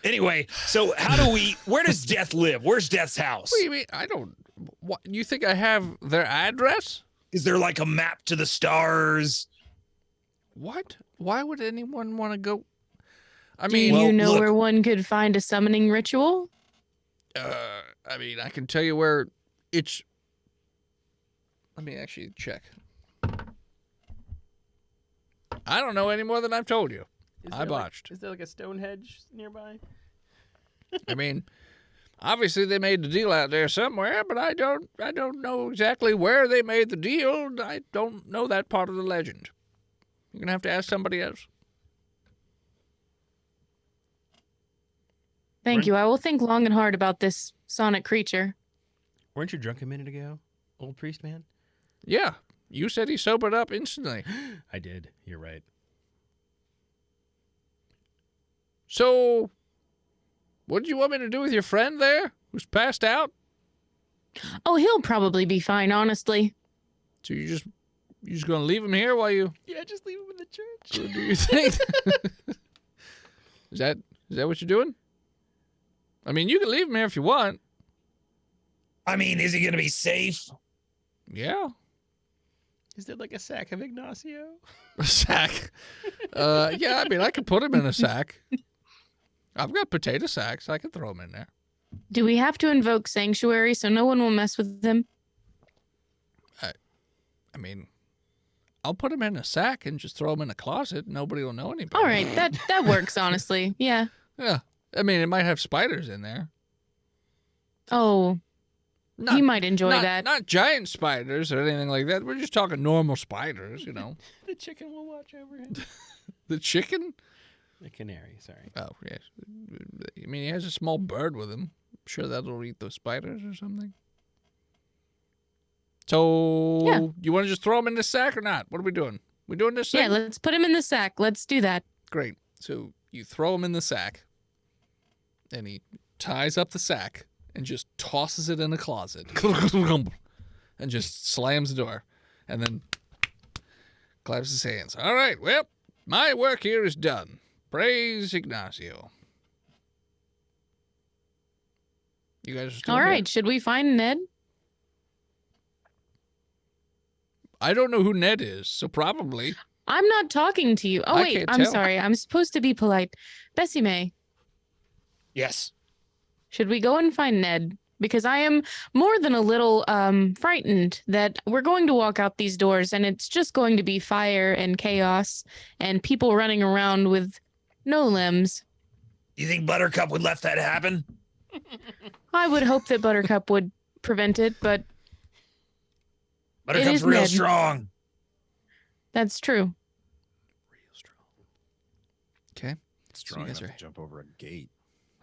Anyway, so where does Death live? Where's Death's house? What do you mean? I don't. What, you think I have their address? Is there like a map to the stars? What? Why would anyone want to go? I Do mean, you know look. where one could find a summoning ritual? I mean, I can tell you where it's. Let me actually check. I don't know any more than I've told you. I botched. Is there like a Stonehenge nearby? I mean, obviously they made the deal out there somewhere, but I don't know exactly where they made the deal. I don't know that part of the legend. You're gonna have to ask somebody else. Thank you. I will think long and hard about this sonic creature. Weren't you drunk a minute ago, old priest man? Yeah, you said he sobered up instantly. I did. You're right. So, what did you want me to do with your friend there, who's passed out? Oh, he'll probably be fine, honestly. So you just gonna leave him here while you? Yeah, just leave him in the church. What do you think? Is that what you're doing? I mean, you can leave him here if you want. I mean, is he going to be safe? Yeah, Is there like a sack of Ignacio? a sack. Yeah, I mean, I could put him in a sack. I've got potato sacks. I can throw him in there. Do we have to invoke sanctuary so no one will mess with him? I mean, I'll put him in a sack and just throw him in a closet. Nobody will know any better. All right, that works, honestly. Yeah. Yeah. I mean, it might have spiders in there. Oh, Not, he might enjoy not, that. Not giant spiders or anything like that. We're just talking normal spiders, you know. The chicken will watch over him. The chicken? The canary, sorry. Oh, yes. I mean, he has a small bird with him. I'm sure that'll eat those spiders or something. So, Yeah. you want to just throw him in the sack or not? What are we doing? We doing this thing? Yeah, let's put him in the sack. Let's do that. Great. So, you throw him in the sack, and he ties up the sack and just tosses it in a closet and just slams the door and then claps his hands. All right, well, my work here is done. Praise Ignacio. You guys are still All here? right, should we find Ned? I don't know who Ned is, so probably. I'm not talking to you. Oh, I wait, can't I'm tell. sorry. I'm supposed to be polite. Bessie May, Yes. should we go and find Ned? Because I am more than a little frightened that we're going to walk out these doors and it's just going to be fire and chaos and people running around with no limbs. You think Buttercup would let that happen? I would hope that Buttercup would prevent it, but Buttercup's is real Ned. strong. that's true. Real strong. Okay. Strong guys enough are- to jump over a gate.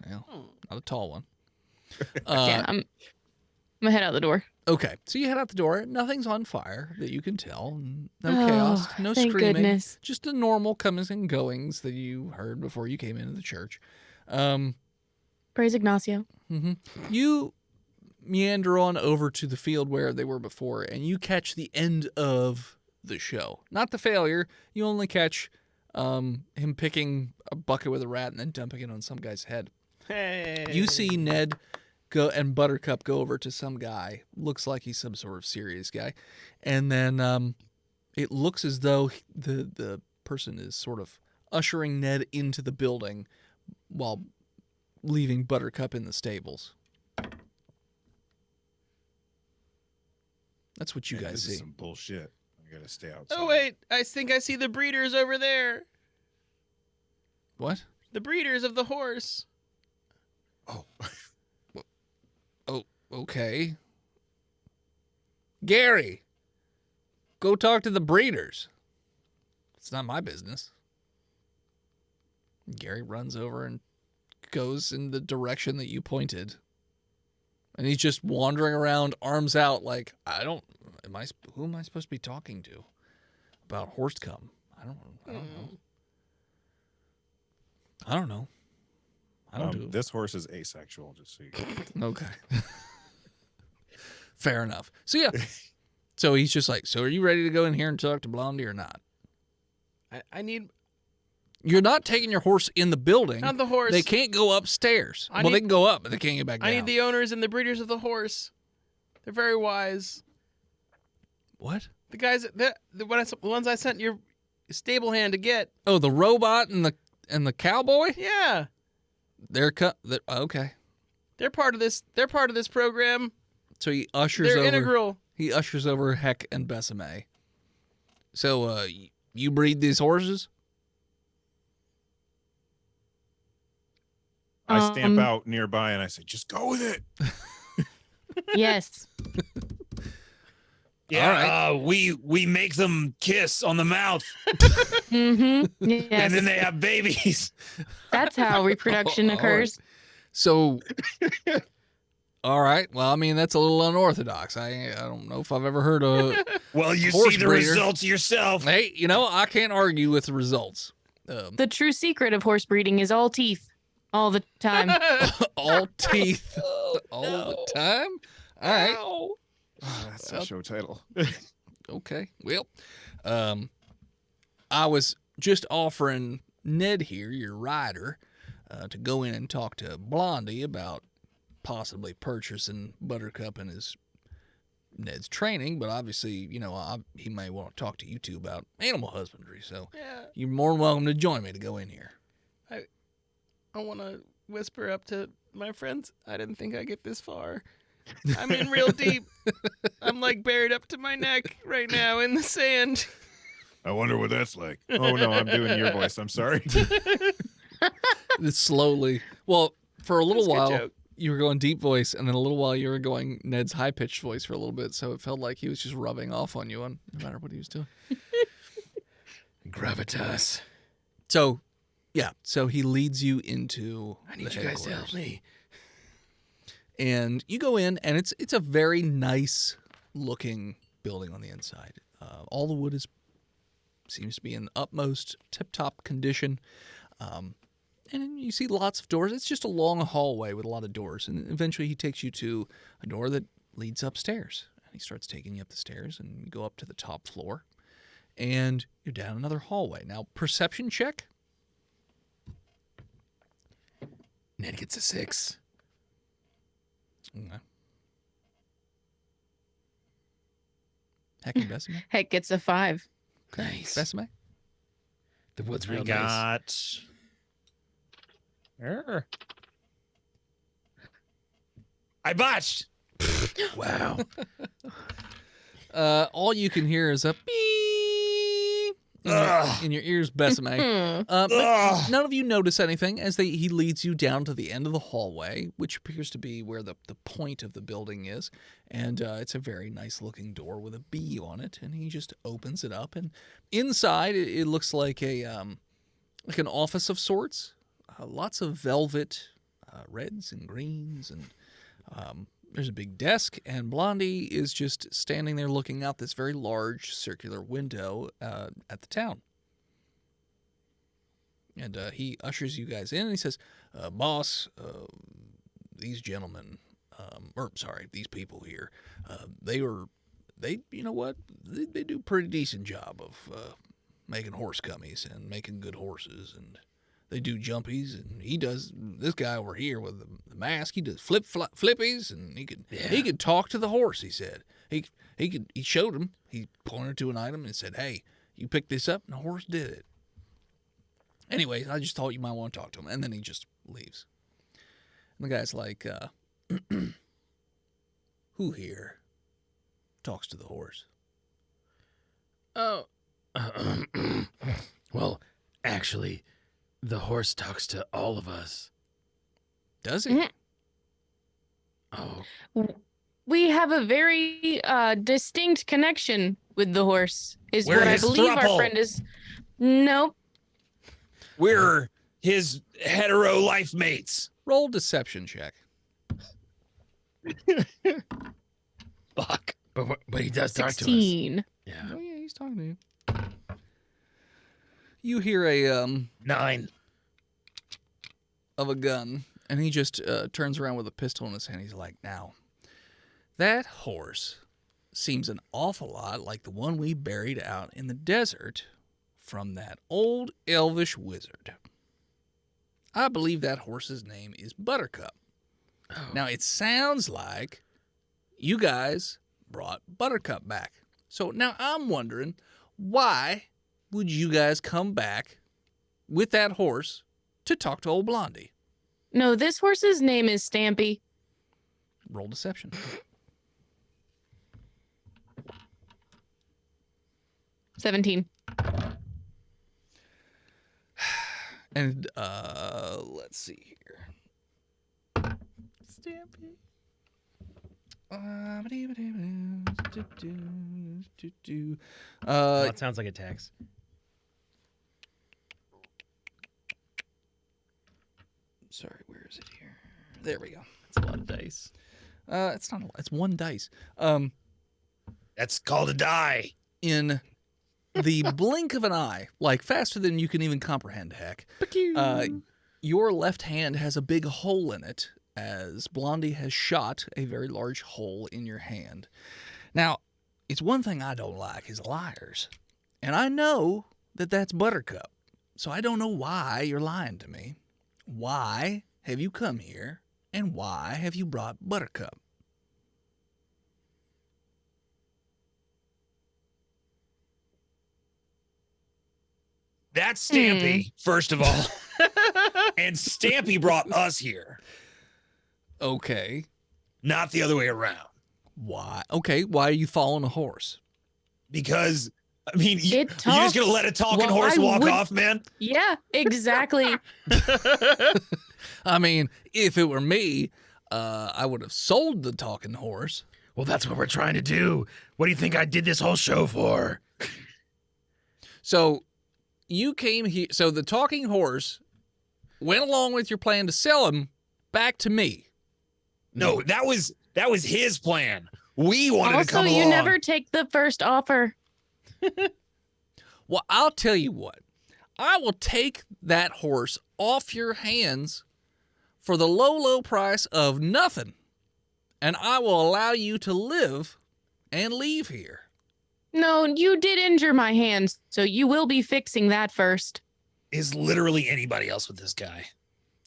Well, not a tall one. Yeah, I'm gonna head out the door. Okay, so you head out the door. Nothing's on fire that you can tell. No Oh, chaos, no thank screaming. goodness. Just the normal comings and goings that you heard before you came into the church. Praise Ignacio. You meander on over to the field where they were before, and you catch the end of the show. Not the failure. You only catch him picking a bucket with a rat and then dumping it on some guy's head. Hey. You see Ned go and Buttercup go over to some guy. Looks like he's some sort of serious guy. And then it looks as though the person is sort of ushering Ned into the building while leaving Buttercup in the stables. That's what you Man, guys this see. is some bullshit. I gotta stay outside. Oh, wait. I think I see the breeders over there. What? The breeders of the horse. Oh, Oh, okay. Gary, go talk to the breeders. It's not my business. Gary runs over and goes in the direction that you pointed. And he's just wandering around, arms out, like, who am I supposed to be talking to about horse cum? I don't know. I don't know. I don't do This horse is asexual, just so you know. Okay. Fair enough. So yeah. So he's just like, so are you ready to go in here and talk to Blondie or not? I need You're not taking your horse in the building. not the horse. They can't go upstairs. I Well, they need- can go up, but they can't get back down. I need the owners and the breeders of the horse. They're very wise. What? The guys, the ones I sent your stable hand to get. Oh, the robot and the cowboy? Yeah, Okay. they're part of this. They're part of this program. So he ushers They're over. integral. He ushers over Heck and Besame. So, you breed these horses? I stamp out nearby and I say, just go with it. Yes. Yeah, we make them kiss on the mouth, Mm-hmm. Yes. and then they have babies. That's how reproduction All right. occurs. So, all right. Well, I mean, that's a little unorthodox. I don't know if I've ever heard of. Well, you Horse see the breeder. results yourself. Hey, I can't argue with the results. The true secret of horse breeding is all teeth, all the time. All teeth, all the time. All right. Ow. Oh, that's a show title. Okay. Well, I was just offering Ned here, your rider, to go in and talk to Blondie about possibly purchasing Buttercup and Ned's training, but obviously, he may want to talk to you two about animal husbandry. So Yeah, you're more than welcome to join me to go in here. I want to whisper up to my friends. I didn't think I'd get this far. I'm in real deep. I'm like buried up to my neck right now in the sand. I wonder what that's like. Oh, no, I'm doing your voice. I'm sorry. It's slowly. Well, for a little That's a good while, joke. you were going deep voice, and then a little while you were going Ned's high pitched voice for a little bit. So it felt like he was just rubbing off on you, no matter what he was doing. Gravitas. So, yeah. So he leads you into. I need the you guys to help headquarters. me. And you go in, and it's a very nice looking building on the inside. All the wood seems to be in utmost tip top condition. And you see lots of doors. It's just a long hallway with a lot of doors. And eventually he takes you to a door that leads upstairs. And he starts taking you up the stairs, and you go up to the top floor. And you're down another hallway. Now, perception check. Ned gets a 6. Okay. Heck and Besame. Heck gets a 5. Nice. Besame. The wood's I real nice. got. I botched. Wow. All you can hear is a beep in your ears, Besame. But Ugh. none of you notice anything as he leads you down to the end of the hallway, which appears to be where the point of the building is. And it's a very nice looking door with a bee on it. And he just opens it up. And inside, it looks like an office of sorts. Lots of velvet, reds and greens. And there's a big desk. And Blondie is just standing there looking out this very large circular window at the town. And he ushers you guys in and he says, boss, these gentlemen, these people here, they you know what? They do a pretty decent job of making horse cummies and making good horses. And they do jumpies. And he does, this guy over here with the mask, he does flippies. And he could talk to the horse, he said. He showed him, he pointed to an item and said, hey, you picked this up, and the horse did it. Anyways, I just thought you might want to talk to him. And then he just leaves. And the guy's like, who here talks to the horse? Oh, Well, actually, the horse talks to all of us. Does he? Mhm. Oh, We have a very distinct connection with the horse, is We're what I his believe our throuple. friend is. Nope. We're his hetero life mates. Roll deception check. Fuck. but he does talk to us. 16. Yeah. Oh yeah, he's talking to you. You hear a 9. of a gun, and he just turns around with a pistol in his hand. He's like, now, that horse seems an awful lot like the one we buried out in the desert from that old elvish wizard. I believe that horse's name is Buttercup. Oh. Now, it sounds like you guys brought Buttercup back. So now I'm wondering, why would you guys come back with that horse to talk to old Blondie? No, this horse's name is Stampy. Roll deception. 17. And let's see here. Stampy. Well, it sounds like a tax. Sorry, where is it here? There we go. It's a lot of dice. It's not. It's one dice. That's called a die. In the blink of an eye, like faster than you can even comprehend. Heck, your left hand has a big hole in it, as Blondie has shot a very large hole in your hand. Now, it's one thing I don't like is liars, and I know that that's Buttercup. So I don't know why you're lying to me. Why have you come here, and why have you brought Buttercup? That's Stampy, first of all. And Stampy brought us here, Okay. not the other way around. Why? Okay, why are you following a horse? Because, I mean, you It just going to talks. let a talking Well, horse I walk would- off, man? Yeah, exactly. I mean, if it were me, I would have sold the talking horse. Well, that's what we're trying to do. What do you think I did this whole show for? So you came here. So the talking horse went along with your plan to sell him back to me. No, that was his plan. We wanted to Also, come you along. never take the first offer. Well, I'll tell you what. I will take that horse off your hands for the low, low price of nothing, and I will allow you to live and leave here. No, you did injure my hands, so you will be fixing that first. Is literally anybody else with this guy.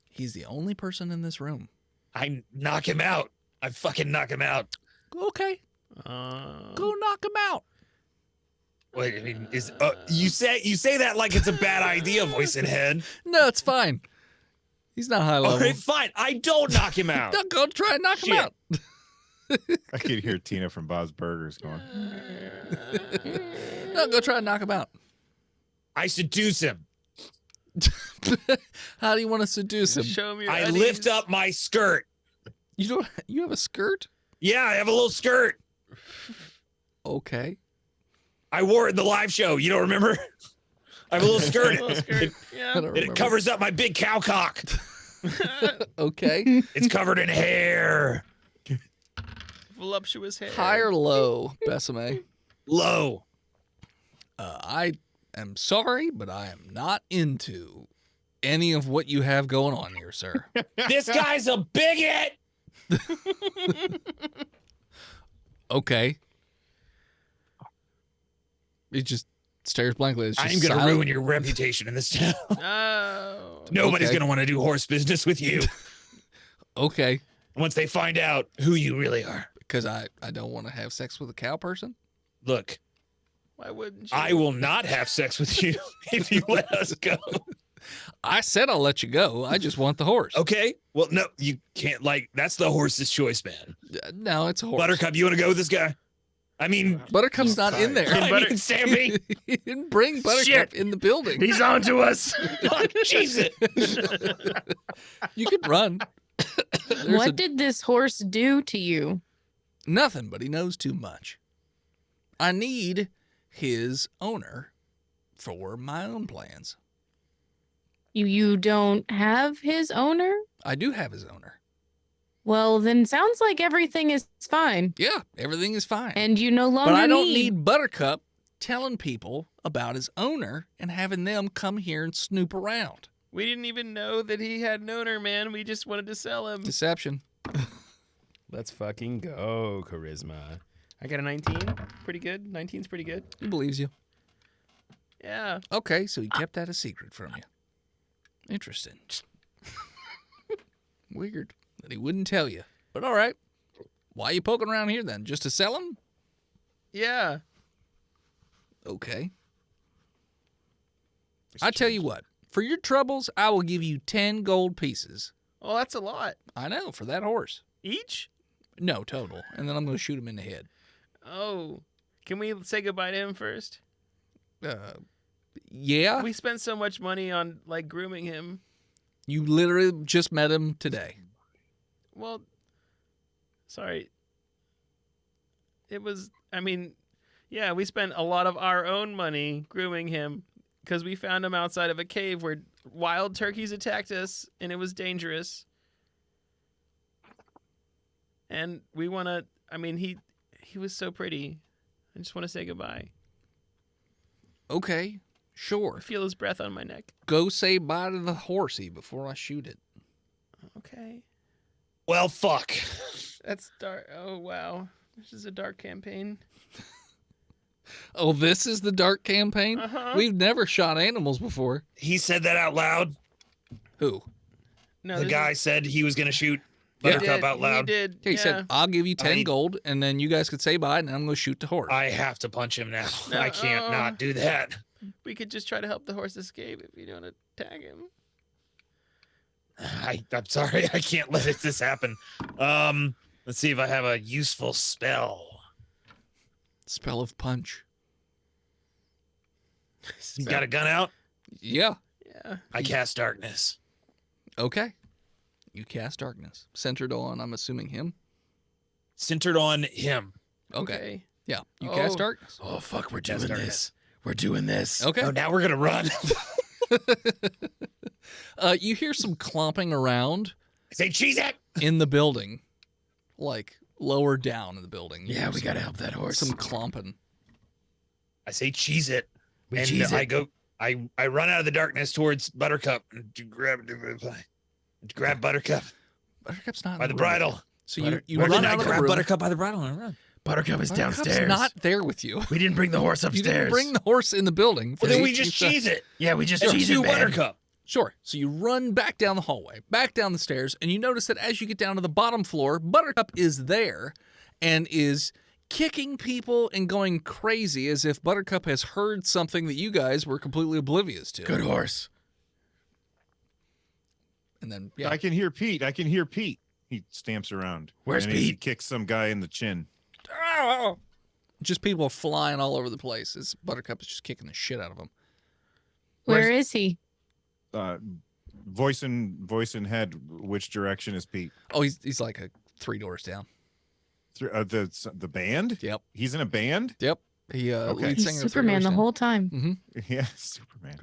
He's the only person in this room. I knock him out. I fucking knock him out. Okay, go knock him out. Wait, I mean, you say that like it's a bad idea, voice in head. No, it's fine. He's not high All level. right, fine. I don't knock him out. No, go try and knock him Shit. out. I could hear Tina from Bob's Burgers going. No, go try and knock him out. I seduce him. How do you want to seduce him? Show me your I undies. lift up my skirt. You don't. You have a skirt? Yeah, I have a little skirt. Okay. I wore it in the live show. You don't remember? I have a little skirt. Little skirt. I Yeah. don't It remember. covers up my big cow cock. Okay. It's covered in hair. Voluptuous hair. High or low, Besame? Low. I am sorry, but I am not into any of what you have going on here, sir. This guy's a bigot. Okay. He just stares blankly. It's just I'm gonna silent. ruin your reputation in this town. Oh. Nobody's Okay. gonna want to do horse business with you Okay. once they find out who you really are. Because I don't want to have sex with a cow person. Look, Why wouldn't you? I will not have sex with you if you let us go. I said I'll let you go. I just want the horse. Okay. Well, no, you can't. Like, that's the horse's choice, man. No, it's a horse. Buttercup, you want to go with this guy? I mean, Buttercup's not in there. I mean, Stampy. He didn't bring Buttercup Shit. in the building. He's on to us. Oh, Jesus. You could run. There's What did this horse do to you? Nothing, but he knows too much. I need his owner for my own plans. You don't have his owner? I do have his owner. Well, then sounds like everything is fine. Yeah, everything is fine. And you no longer but I don't need Buttercup telling people about his owner and having them come here and snoop around. We didn't even know that he had an owner, man. We just wanted to sell him. Deception. Let's fucking go, charisma. I got a 19. Pretty good. 19's pretty good. He believes you. Yeah. Okay, so he kept that a secret from you. Interesting. Weird that he wouldn't tell you. But all right. Why are you poking around here then? Just to sell him? Yeah. Okay. I tell you what. For your troubles, I will give you 10 gold pieces. Well, that's a lot. I know, for that horse. Each? No, total. And then I'm going to shoot him in the head. Oh. Can we say goodbye to him first? Yeah? We spent so much money on, like, grooming him. You literally just met him today. Well, sorry. It was, I mean, yeah, we spent a lot of our own money grooming him because we found him outside of a cave where wild turkeys attacked us and it was dangerous. And we want to, I mean, he was so pretty. I just want to say goodbye. Okay, I sure. feel his breath on my neck. Go say bye to the horsey before I shoot it. Okay. Well, fuck. That's dark. Oh, wow. This is a dark campaign. Oh, this is the dark campaign? Uh-huh. We've never shot animals before. He said that out loud. Who? No, The this guy is- said he was going to shoot he Buttercup did, out loud. He did. He said, I'll give you 10 I- gold, and then you guys could say bye, and I'm going to shoot the horse. I have to punch him now. No, I can't not do that. We could just try to help the horse escape if you don't want to tag him. I'm sorry. I can't let this happen. Let's see if I have a useful spell. Spell of punch. You got a gun out? Yeah. Yeah. I cast darkness. Okay. You cast darkness. Centered on, I'm assuming, him? Centered on him. Okay. Yeah. You Oh. cast darkness. Oh, fuck, we're That's doing darkness. this. We're doing this. Okay. Oh, now we're gonna run. You hear some clomping around Say cheese it. in the building, like lower down in the building. You Yeah, hear we some- gotta help that horse. Some clomping. I say cheese it. We And cheese I it. go. I run out of the darkness towards Buttercup and to grab Buttercup Buttercup's not in by the room. bridle. So Butter- you Where run can I out of the grab room. Buttercup by the bridle and run? Buttercup is Buttercup's downstairs. not there with you. We didn't bring the horse You upstairs. didn't bring the horse in the building. for Well, then the we just 18th cheese it. Yeah, we just And cheese it, chew man. Buttercup. Sure. So you run back down the hallway, back down the stairs, and you notice that as you get down to the bottom floor, Buttercup is there and is kicking people and going crazy as if Buttercup has heard something that you guys were completely oblivious to. Good horse. And then, yeah. I can hear Pete. He stamps around. Where's and He Pete? kicks some guy in the chin. Just people flying all over the place as Buttercup is just kicking the shit out of them. Where is he? Voice in head. Which direction is Pete? Oh, he's like 3 doors down. The band? Yep. He's in a band? Yep. He Okay. lead He's singer of 3 Superman doors the down. whole time. Yeah, Superman.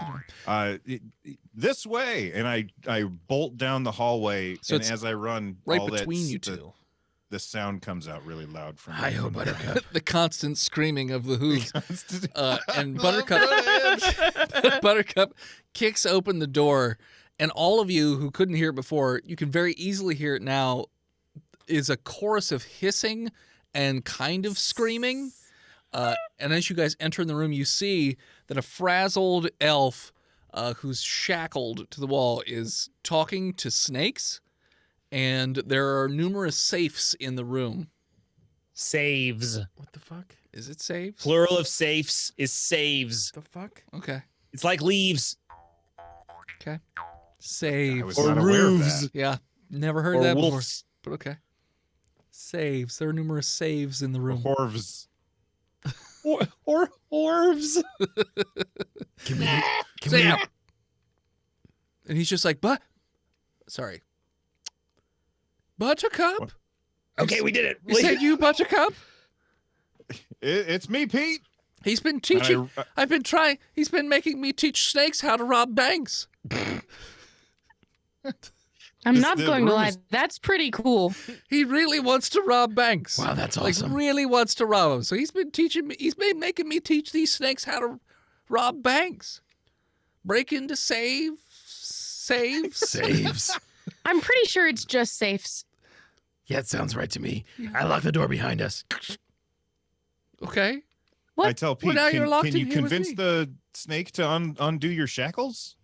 This way, and I bolt down the hallway, So and it's as I run, Right all between that's- you two. the sound comes out really loud from. Hi-ho, from Buttercup. The constant screaming of the hooves. And Buttercup Buttercup. Buttercup kicks open the door, and all of you who couldn't hear it before, you can very easily hear it now, is a chorus of hissing and kind of screaming. And as you guys enter in the room, you see that a frazzled elf who's shackled to the wall is talking to snakes, and there are numerous safes in the room. Saves. What the fuck? Is it saves? Plural of safes is saves. The fuck? Okay. It's like leaves Okay. I Saves. was or not aware of roofs that. Yeah. Never heard or that before. wolves. But okay. Saves. There are numerous saves in the room. Horves. Or orves. Can we? Can Sam! we? And he's just like, sorry. Buttercup? What? Okay, we did it. Is that you, Buttercup? It's me, Pete. He's been And teaching. I've been trying. He's been making me teach snakes how to rob banks. I'm This- not the going to room lie. is- That's pretty cool. He really wants to rob banks. Wow, that's Like, awesome. really wants to rob them. So he's been teaching me. He's been making me teach these snakes how to rob banks, break into safes, saves. Saves. I'm pretty sure it's just safes. Yeah, it sounds right to me. I lock the door behind us. Okay. What? I tell Well, Pete, now you're locked can you in here with convince me. the snake to undo your shackles?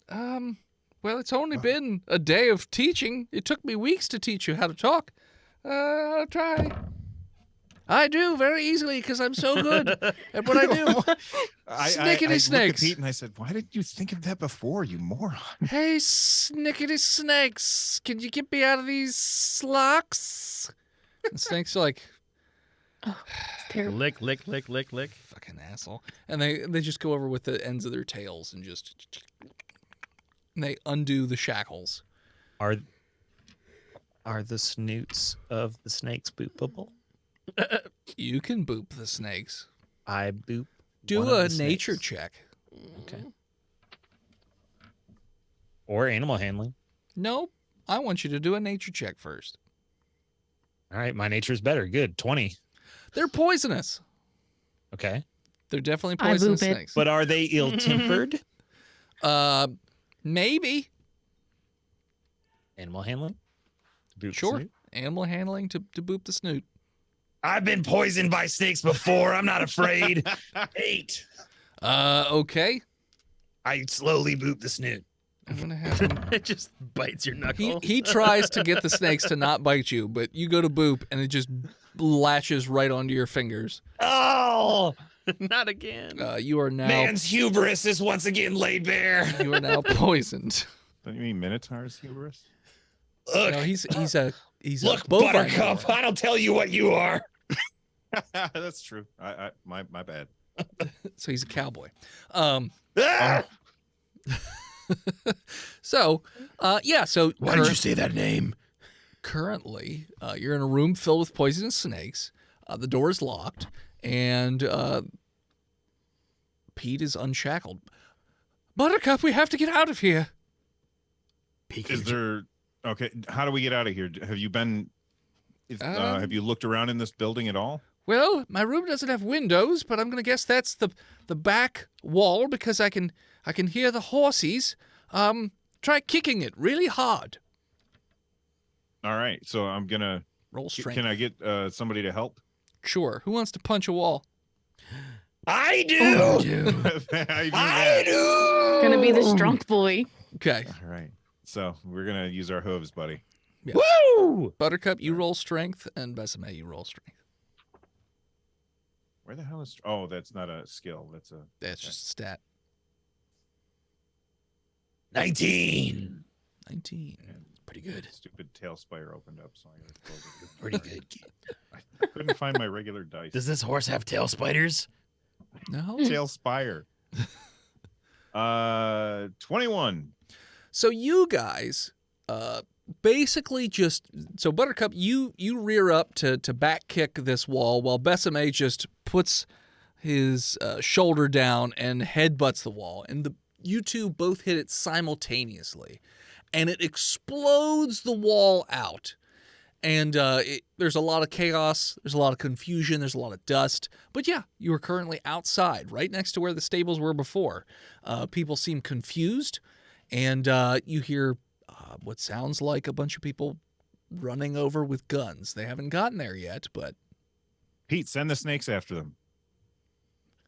Well, it's only been a day of teaching. It took me weeks to teach you how to talk. I'll try. I do very easily because I'm so good at what I do. Snickety I looked snakes. at Pete and I said, "Why didn't you think of that before, you moron?" Hey, snickety snakes, can you get me out of these locks? The snakes are like, Oh, it's terrible. Lick, lick, lick, lick, lick. fucking asshole. And they just go over with the ends of their tails and just, and they undo the shackles. Are the snoots of the snakes boopable? You can boop the snakes. I boop. Do one of a the nature snakes. check. Okay. Or animal handling. Nope. I want you to do a nature check first. All right, my nature is better. Good. 20. They're poisonous. Okay. They're definitely I poisonous boop it. snakes. But are they ill-tempered? Maybe. Animal handling? Boop the Sure. snoot? Animal handling to boop the snoot. I've been poisoned by snakes before. I'm not afraid. 8. Okay. I slowly boop the snoot. I'm gonna have him. It just bites your knuckle. He tries to get the snakes to not bite you, but you go to boop and it just lashes right onto your fingers. Oh, Not again. You are now man's hubris is once again laid bare. you are now poisoned. Don't you mean Minotaur's hubris? Look, No, he's a look, bovine Buttercup. boar. I don't tell you what you are. That's true. My bad. So he's a cowboy. Ah! So yeah. So Why did you say that name? currently you're in a room filled with poisonous snakes. The door is locked, and Pete is unshackled. Buttercup, we have to get out of here. Is there? Okay. How do we get out of here? Have you been? Have you looked around in this building at all? Well, my room doesn't have windows, but I'm gonna guess that's the back wall because I can hear the horses. Try kicking it really hard. All right. So I'm gonna. Roll strength. Can I get somebody to help? Sure. Who wants to punch a wall? I do. Oh, dude. I do I that. do. Gonna be the strong boy. Okay. All right. So we're gonna use our hooves, buddy. Woo! Buttercup, you roll strength, and Besame, you roll strength. Where the hell is? Oh, that's not a skill. That's a. That's just a stat. 19. 19. Pretty good. Stupid tail spire opened up, so I gotta close it. Pretty good kid. I couldn't find my regular dice. Does this horse have tail spiders? No. Tail spire. 21. So you guys basically just so Buttercup, you rear up to back kick this wall while Besame just puts his shoulder down and headbutts the wall, and you two both hit it simultaneously, and it explodes the wall out. And there's a lot of chaos, there's a lot of confusion, there's a lot of dust. But yeah, you are currently outside, right next to where the stables were before. People seem confused, and you hear what sounds like a bunch of people running over with guns. They haven't gotten there yet, but... Pete, send the snakes after them.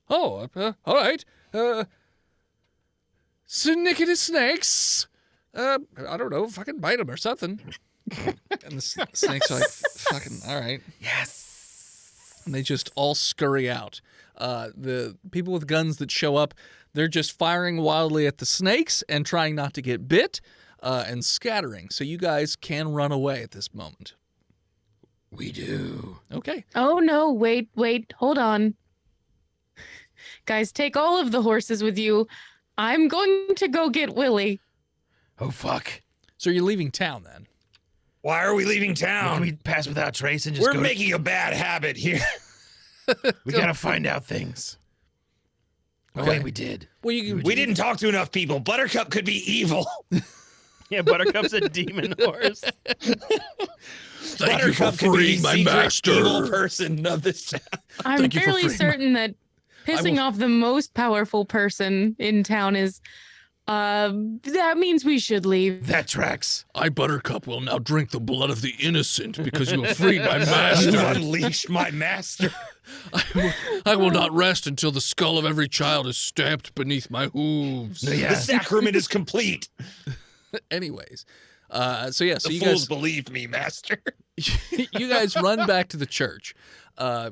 Oh, all right. Snickety snakes. I don't know, fucking bite them or something. And the snakes are like, fucking, all right. Yes. And they just all scurry out. The people with guns that show up, they're just firing wildly at the snakes and trying not to get bit and scattering. So you guys can run away at this moment. We do. Okay. Oh no, wait, hold on. Guys, take all of the horses with you. I'm going to go get Willie. Oh, fuck. So you're leaving town then? Why are we leaving Can town? we pass without trace and just We're go? making a bad habit here. We gotta find out things. Oh, Okay. wait, we did. Well, you We didn't talk to enough people. Buttercup could be evil. Yeah, Buttercup's a demon horse. Thank you for Buttercup could be freeing my secret master. evil person of this town. I'm Thank you for fairly freeing my- certain that pissing will- off the most powerful person in town is That means we should leave. That tracks. I, Buttercup, will now drink the blood of the innocent because you have freed my You master. unleash my master. I will not rest until the skull of every child is stamped beneath my hooves. No, The yeah. sacrament is complete. Anyways, so yeah, so The you fools guys, believe me, master. you guys run back to the church.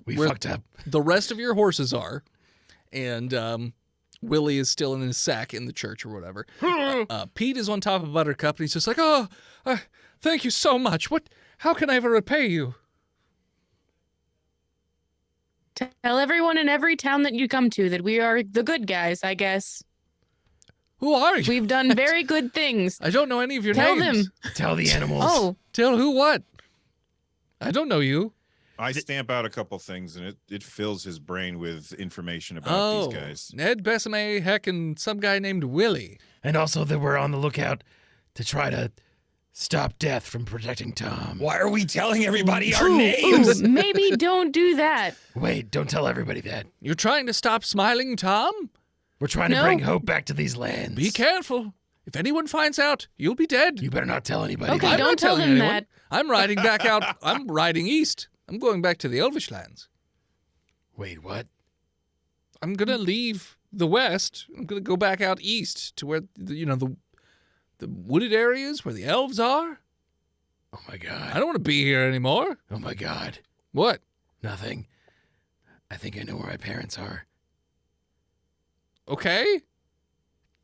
We where fucked up. the rest of your horses are, and Willie is still in his sack in the church or whatever. Pete is on top of Buttercup, and he's just like, "Oh, thank you so much. How can I ever repay you?" Tell everyone in every town that you come to that we are the good guys, I guess. Who are you? We've done very good things. I don't know any of your Tell names. them. Tell the animals. Oh, Tell who what? I don't know you. I stamp out a couple things, and it fills his brain with information about these guys. Ned, Besame, Heck, and some guy named Willie. And also that we're on the lookout to try to stop death from protecting Tom. Why are we telling everybody our ooh, names? ooh, maybe don't do that. Wait, don't tell everybody that. You're trying to stop Smiling Tom? We're trying to No. bring hope back to these lands. Be careful. If anyone finds out, you'll be dead. You better not tell anybody Okay, that. I'm don't not tell telling them anyone. that. I'm riding back out. I'm riding east. I'm going back to the Elvish lands. Wait, what? I'm going to leave the west. I'm going to go back out east to where, the wooded areas where the elves are. Oh my I god. don't want to be here anymore. Oh my god. What? Nothing. I think I know where my parents are. Okay.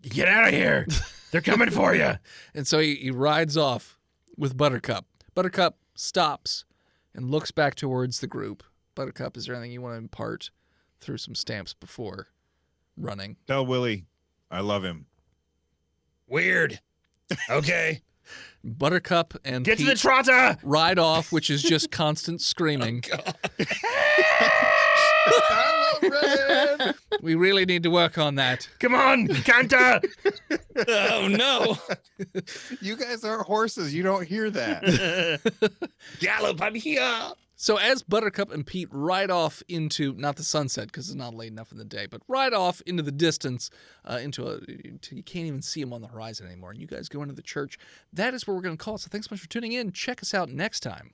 Get out of here. They're coming for you. And so he rides off with Buttercup. Buttercup stops and looks back towards the group. Buttercup, is there anything you want to impart through some stamps before running? Tell Willie I love him. Weird. Okay. Buttercup and Get to the Pete trotter. ride off, which is just constant screaming. We really need to work on that. Come on, Kanta. Oh no. You guys are horses. You don't hear that. Gallop, I'm here. So as Buttercup and Pete ride off into, not the sunset because it's not late enough in the day, but ride off into the distance, until you can't even see them on the horizon anymore, and you guys go into the church, that is where we're going to call it. So thanks so much for tuning in. Check us out next time.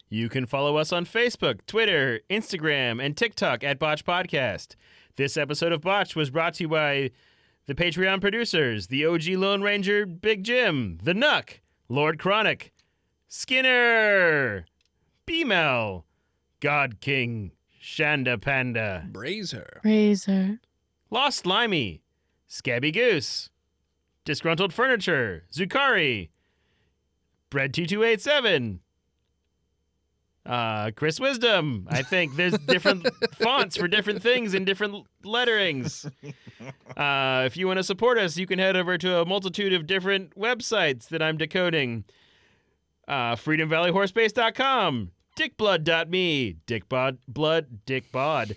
You can follow us on Facebook, Twitter, Instagram, and TikTok at Botched Podcast. This episode of Botched was brought to you by the Patreon producers, the OG Lone Ranger, Big Jim, the Nuck, Lord Chronic, Skinner, B-Mel, God King, Shanda Panda, Brazer. Razor. Lost Limey, Scabby Goose, Disgruntled Furniture, Zukari, Bread2287, Chris Wisdom. I think there's different fonts for different things and different letterings. If you want to support us, you can head over to a multitude of different websites that I'm decoding. FreedomValleyHorseBase.com, DickBlood.me, Dickbod, Dickblood,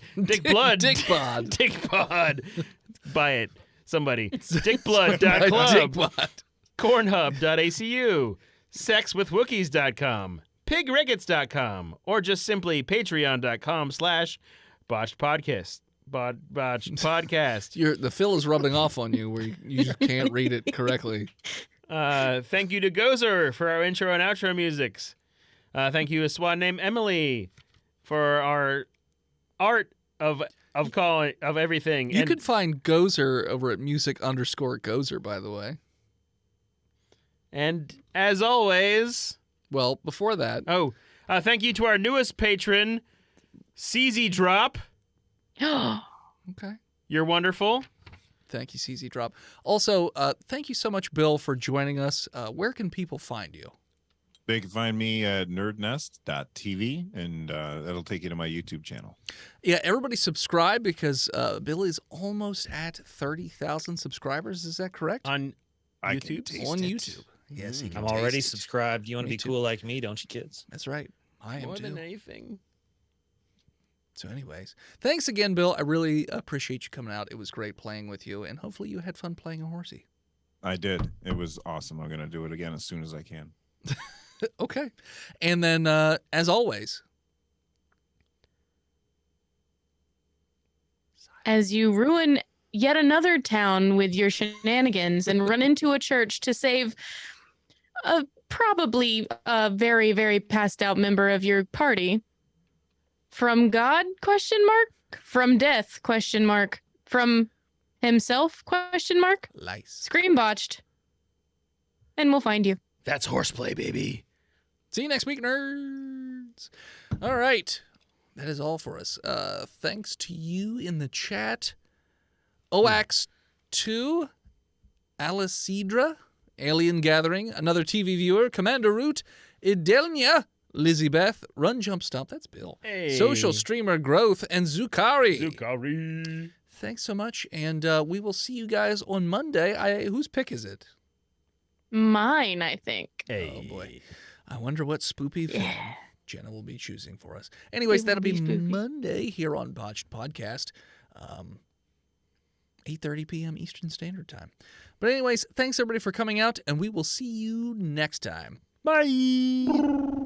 Dickbod. Buy it, somebody. Dickblood.club, Dickblood. Cornhub.acu, SexWithWookies.com, PigRickets.com, or just simply Patreon.com/Botched Podcast. Botched Podcast. The fill is rubbing off on you where you just can't read it correctly. Thank you to Gozer for our intro and outro musics. Thank you to a swan named Emily for our art of calling of everything. You And can find Gozer over at music_Gozer, by the way. and as always, Well, before that, thank you to our newest patron, CZ Drop. okay. You're wonderful. Thank you, CZ Drop. Also, thank you so much, Bill, for joining us. Where can people find you? They can find me at nerdnest.tv, and that'll take you to my YouTube channel. Yeah, everybody subscribe because Bill is almost at 30,000 subscribers. Is that correct? On I YouTube? can taste On it. YouTube. Yes, he can I'm already taste it. subscribed. You want to Me be too. cool like me, don't you, kids? That's right. I am more too. than anything. So anyways, thanks again, Bill. I really appreciate you coming out. It was great playing with you, and hopefully you had fun playing a horsey. I did. It was awesome. I'm going to do it again as soon as I can. Okay. And then, as always, As you ruin yet another town with your shenanigans and run into a church to save probably a very, very passed out member of your party from God, question mark, from death, question mark, from himself, question mark, Lice. scream botched, and we'll find you. That's horseplay, baby. See you next week, nerds. All right. That is all for us. Thanks to you in the chat. Oax2, Alicidra, Alien Gathering, another TV viewer, Commander Root, Idelnia, Lizzie Beth, Run Jump Stomp, that's Bill, Hey. Social Streamer Growth, and Zukari. Zukari. Thanks so much, and we will see you guys on Monday. Whose pick is it? Mine, I think. Hey. Oh, boy. I wonder what spoopy film Yeah. Jenna will be choosing for us. Anyways, It will that'll be be spooky. Monday here on Botched Podcast, 8:30 p.m. Eastern Standard Time. But anyways, thanks everybody for coming out, and we will see you next time. Bye.